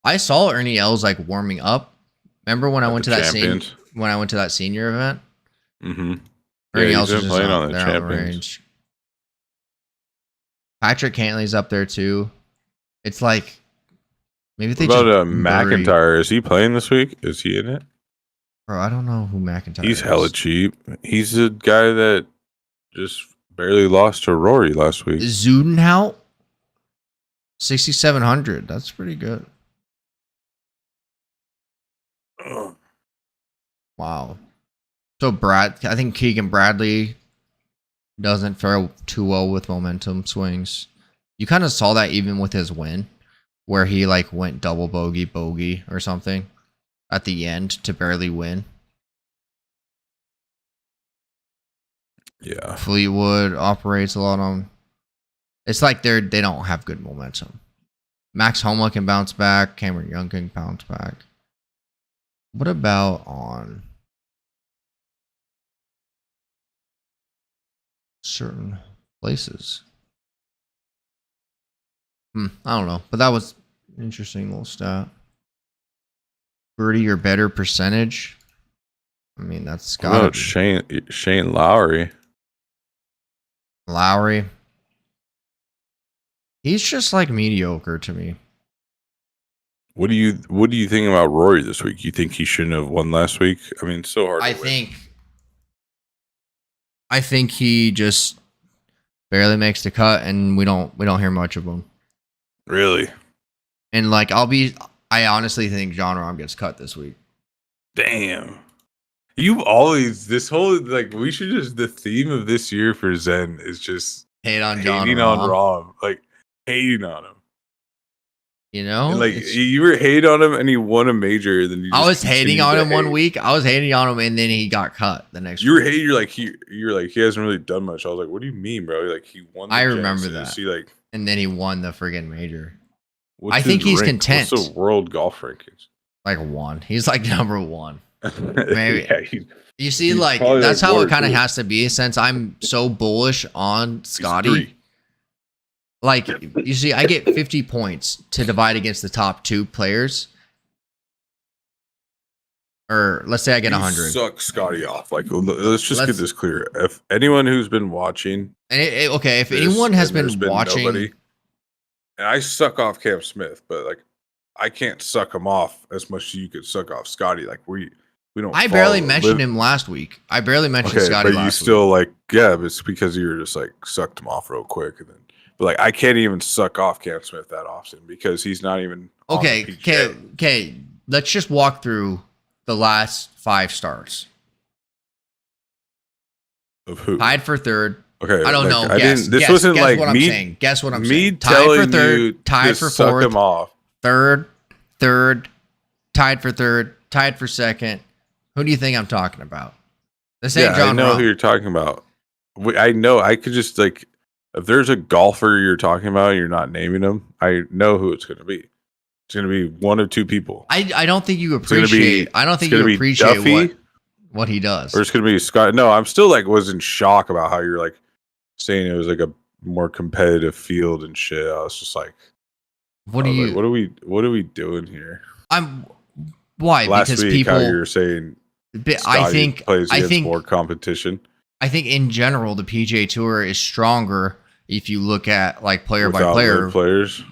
I saw Ernie Els like warming up. Remember when I went to that senior event? Mm-hmm. Ernie Els was playing on the Champions. Patrick Cantley's up there too. It's like maybe they just McIntyre. Is he playing this week? Is he in it? Bro, I don't know who McIntyre is. He's hella cheap. He's the guy that just barely lost to Rory last week. Zudenhout, 6,700. That's pretty good. Wow. So I think Keegan Bradley doesn't fare too well with momentum swings. You kind of saw that even with his win, where he like went double bogey or something at the end to barely win. Yeah. Fleetwood operates a lot on. It's like they don't have good momentum. Max Homa can bounce back. Cameron Young can bounce back. What about on certain places? I don't know, but that was an interesting little stat. Birdie or better percentage. I mean, that's got about Shane Lowry. Lowry. He's just like mediocre to me. What do you think about Rory this week? You think he shouldn't have won last week? I mean, it's so hard to win. I think he just barely makes the cut, and we don't hear much of him. Really? And like I honestly think Jon Rahm gets cut this week. Damn. You've always we should just the theme of this year for Zen is just hating on Rahm, like hating on him. You know, and like you were hating on him, and he won a major. Then I was hating on him one week. I was hating on him, and then he got cut the next. You were hating. You're like he hasn't really done much. I was like, what do you mean, bro? Like he won. I remember that. And then he won the friggin' major. I think he's content. What's the world golf rankings? Like 1. He's like number 1. Maybe. Yeah, you see, like that's how it kind of has to be. Since I'm so bullish on Scotty. Like, you see, I get 50 points to divide against the top 2 players. Or let's say I get 100. Suck Scotty off. Like, let's just get this clear. If anyone who's been watching, if anyone has been watching, and I suck off Cam Smith, but like, I can't suck him off as much as you could suck off Scotty. Like, we don't. I barely mentioned him last week. I barely mentioned Scotty last week. But you still like, yeah, but it's because you were just like sucked him off real quick, and then. But like I can't even suck off Cam Smith that often because he's not even okay. Let's just walk through the last 5 starts. Of who? Tied for 3rd. Okay. I don't know. This wasn't like what me. I'm saying. Guess what I'm me saying. Tied for 3rd. Tied for 4th. Suck him off. 3rd. Tied for 3rd. Tied for 2nd. Who do you think I'm talking about? This ain't Jon Rahm. I know who you're talking about. I know. I could just like. If there's a golfer you're talking about and you're not naming them, I know who it's going to be. It's going to be one of 2 people. I don't think you appreciate. I don't think you appreciate Duffy, what he does. Or it's going to be Scott. No, I'm still like was in shock about how you're like saying it was like a more competitive field and shit. I was just like, what are we doing here? Why? Last because week, people, how you were saying, I think more competition. I think in general the PGA Tour is stronger if you look at like player Without by player players.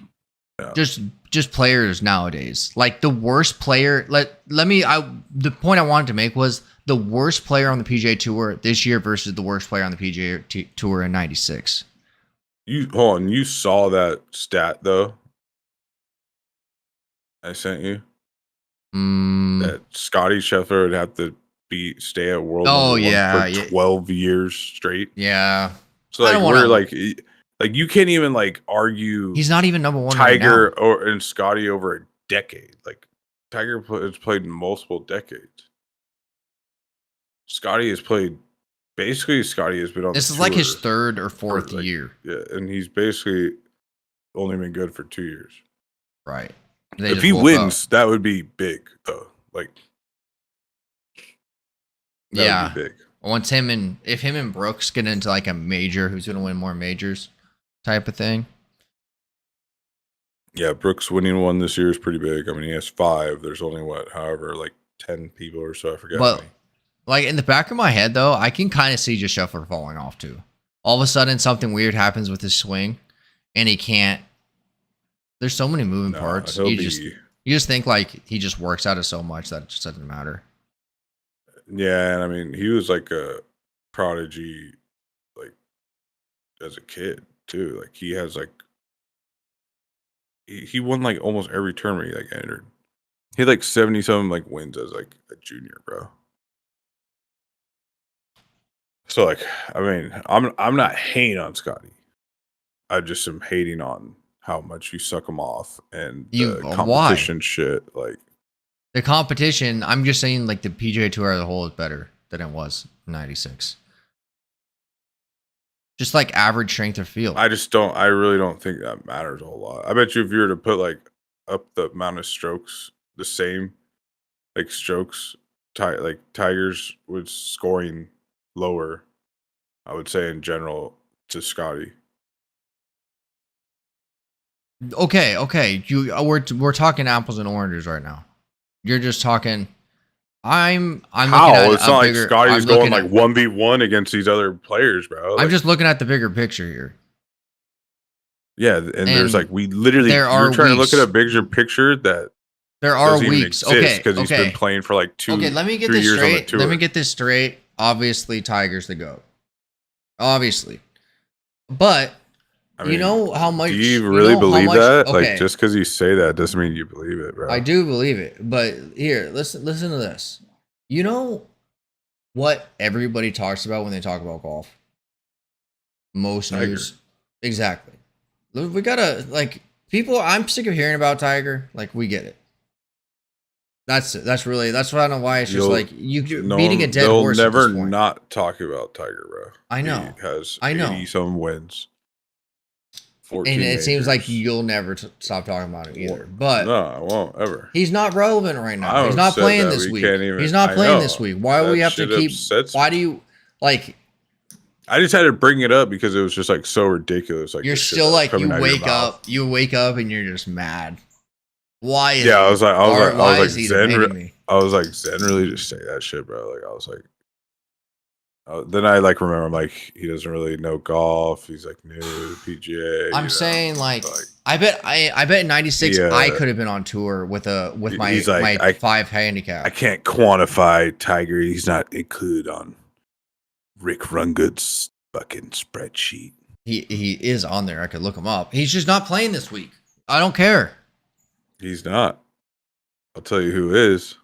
Yeah. Just players nowadays. Like the worst player. The point I wanted to make was the worst player on the PGA Tour this year versus the worst player on the PGA Tour in '96. You saw that stat though? I sent you. That Scotty Scheffler would have to stay at world number 1 for 12 years straight. Yeah. So like we're like you can't even like argue. He's not even number 1 Tiger right now. and Scotty over a decade. Like Tiger has played in multiple decades. Scotty has played. Basically, Scotty has been on. This is like his 3rd or 4th year. Yeah, and he's basically only been good for 2 years. Right. If he wins, that would be big, though. Like, that would be big. If him and Brooks get into like a major, who's going to win more majors, type of thing. Yeah, Brooks winning one this year is pretty big. I mean, he has 5. There's only like 10 people or so. I forget. But like in the back of my head, though, I can kind of see just Scheffler falling off too. All of a sudden, something weird happens with his swing, and he can't. There's so many moving parts. You just think like he just works out of so much that it just doesn't matter. Yeah, and I mean, he was like a prodigy, like as a kid too. Like he has like he won like almost every tournament he like entered. He had like 70-something like wins as like a junior, bro. So like, I mean, I'm not hating on Scotty. I just am hating on how much you suck him off and the competition shit. Like the competition, I'm just saying like the PGA Tour as a whole is better than it was in '96. Just like average strength of field. I really don't think that matters a whole lot. I bet you if you were to put like up the amount of strokes, the same like strokes, like Tiger's was scoring lower, I would say in general to Scotty. Okay. We're talking apples and oranges right now. You're just talking. I'm how it's not like Scotty's going like 1v1 against these other players, bro. I'm just looking at the bigger picture here. Yeah, and there's like you're trying to look at a bigger picture that there are weeks. Okay, because he's been playing for like 2. Okay, let me get this straight. Let me get this straight. Obviously, Tiger's the GOAT. Obviously, but I mean, you know how much. Do you really believe that? Okay. Like, just because you say that doesn't mean you believe it, bro. I do believe it, but here, listen to this. You know what everybody talks about when they talk about golf? Most news, exactly. We gotta like people. I'm sick of hearing about Tiger. Like, we get it. That's why I don't know why it's just like beating a dead horse. They'll never not talk about Tiger, bro. I know. He has 80-some wins. And it seems like you'll never stop talking about him either. But no, I won't ever. He's not relevant right now. He's not playing this week. He's not playing this week. Why do we have to keep? Why do you like? I just had to bring it up because it was just like so ridiculous. Like you're still like you wake up and you're just mad. Why? Yeah, I was like Zen really just say that shit, bro. Like I was like. Then I like remember I'm like he doesn't really know golf. He's like new to PGA. I'm saying like I bet in '96 I could have been on tour with my 5 handicap. I can't quantify Tiger. He's not included on Rick Rungood's fucking spreadsheet. He is on there. I could look him up. He's just not playing this week. I don't care. He's not. I'll tell you who is.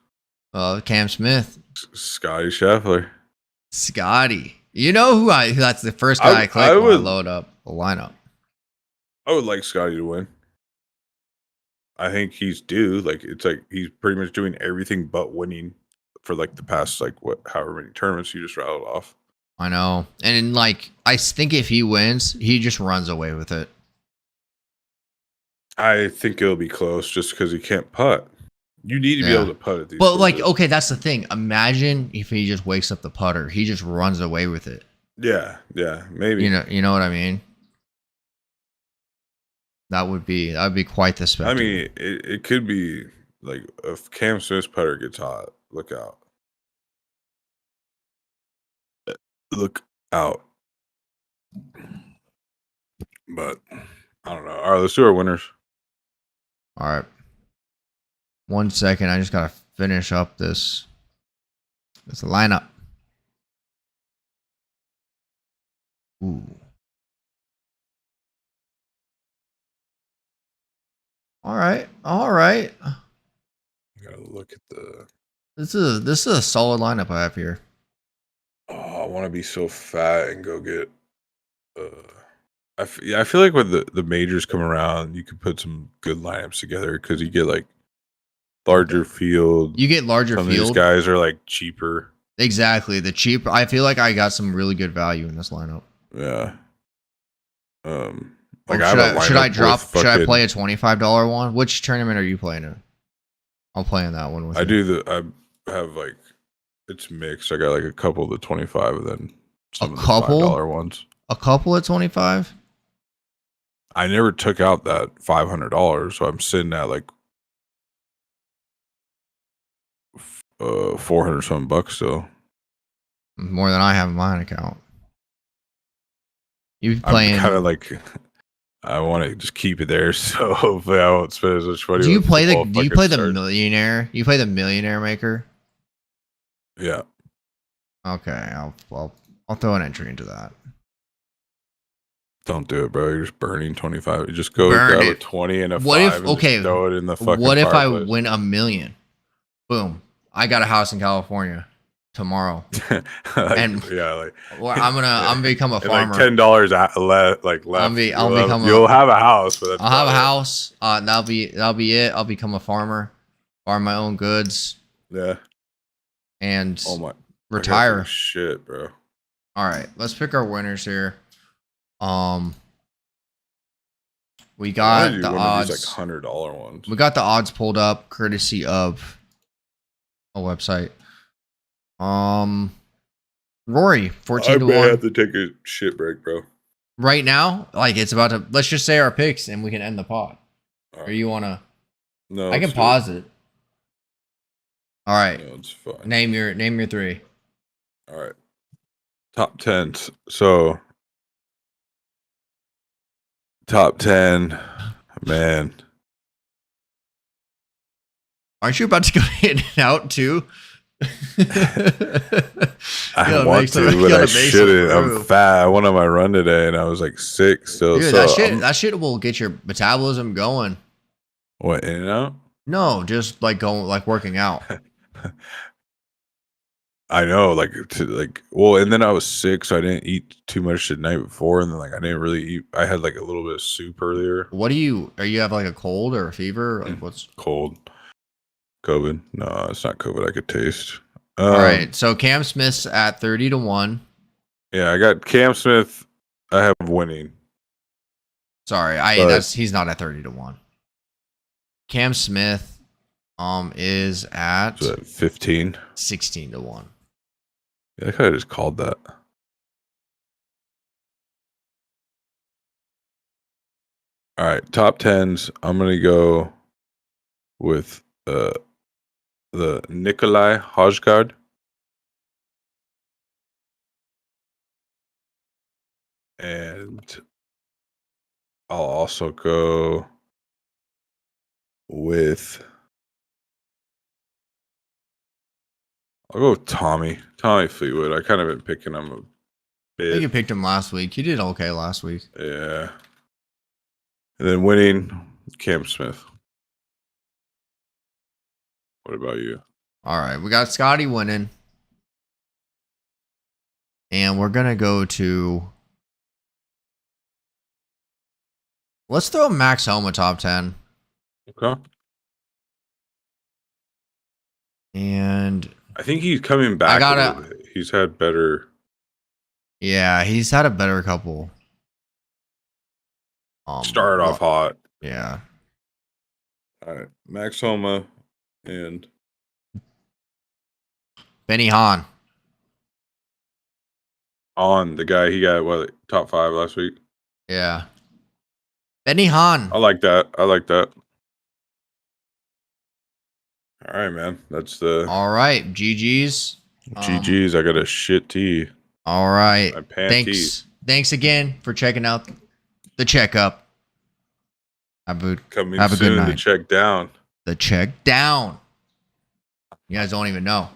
Cam Smith. Scotty Scheffler. Scotty. You know who that's the first guy I click when I load up the lineup. I would like Scotty to win. I think he's due. Like it's like he's pretty much doing everything but winning for like the past however many tournaments you just rattled off. I know. And like I think if he wins, he just runs away with it. I think it'll be close just because he can't putt. You need to be able to putt at these. But like, okay, that's the thing. Imagine if he just wakes up the putter, he just runs away with it. Yeah, maybe. You know what I mean? That would be quite the spectacle. I mean, it could be like if Cam Smith's putter gets hot, look out. Look out. But I don't know. All right, let's do our winners. All right. 1 second. I just gotta finish up this lineup. Ooh. All right. Gotta look at the. This is a solid lineup I have here. Oh, I want to be so fat and go get. I feel like when the majors come around, you could put some good lineups together because you get like larger field. You get larger Some field. of these guys are like cheaper. Exactly. The cheap. I feel like I got some really good value in this lineup. Yeah. Like should I play a $25 one? Which tournament are you playing in? I'll play in that one with you. I have like it's mixed. I got like a couple of the 25 and then some of the $5 ones. A couple of 25? I never took out that $500, so I'm sitting at like 400 something bucks still. More than I have in my account. You playing kind of like I want to just keep it there, so hopefully I won't spend as much money. Do you play the millionaire? You play the millionaire maker? Yeah. Okay, I'll throw an entry into that. Don't do it, bro. You're just burning 25. You just go grab a 20 and a 5 and throw it in the fucking What if fireplace. I win $1 million? Boom. I got a house in California tomorrow. I'm gonna become a farmer. Like $10 left. You'll have a house, but I'll have a house. That'll be it. I'll become a farmer, farm my own goods. Yeah. And retire. Shit, bro. All right, let's pick our winners here. We got the odds. Like $100 ones. We got the odds pulled up, courtesy of a website. Rory, 14 to 1. I may have to take a shit break, bro. Right now, like it's about to. Let's just say our picks, and we can end the pod. Right. Or you wanna? No, I can pause it. All right. No, it's fine. Name your 3. All right. Top 10s. So top 10, man. Aren't you about to go in and out too? I want to, but I shouldn't. I'm fat. I went on my run today, and I was like sick still. Dude, that shit will get your metabolism going. What, in and out? No, just like working out. I know, and then I was sick, so I didn't eat too much the night before, and then I didn't really eat. I had like a little bit of soup earlier. Are you have like a cold or a fever? Like what's cold? COVID? No, it's not COVID. I could taste. All right, so Cam Smith's at 30 to 1. Yeah, I got Cam Smith. I have winning. Sorry, he's not at 30 to 1. Cam Smith is at 15. 16 to 1. Yeah, I could have just called that. All right, top 10s. I'm gonna go with the Nikolai Hojgaard. And I'll also go with Tommy Fleetwood. I kind of been picking him a bit. I think you picked him last week. You did okay last week. Yeah. And then winning, Cam Smith. What about you? All right, we got Scotty winning. And we're going to go to... Let's throw Max Homa top 10. Okay. And... I think he's coming back a little bit. He's had better... Yeah, he's had a better couple. Started off hot. Yeah. All right. Max Homa and... Benny Hahn. On the guy, he got, top 5 last week? Yeah. Benny Han. I like that. All right, man. That's the. All right, GG's. GG's. I got a shit tea. All right. My panties. Thanks again for checking out the checkup. Have a Coming good soon. night. The check down. The check down. You guys don't even know.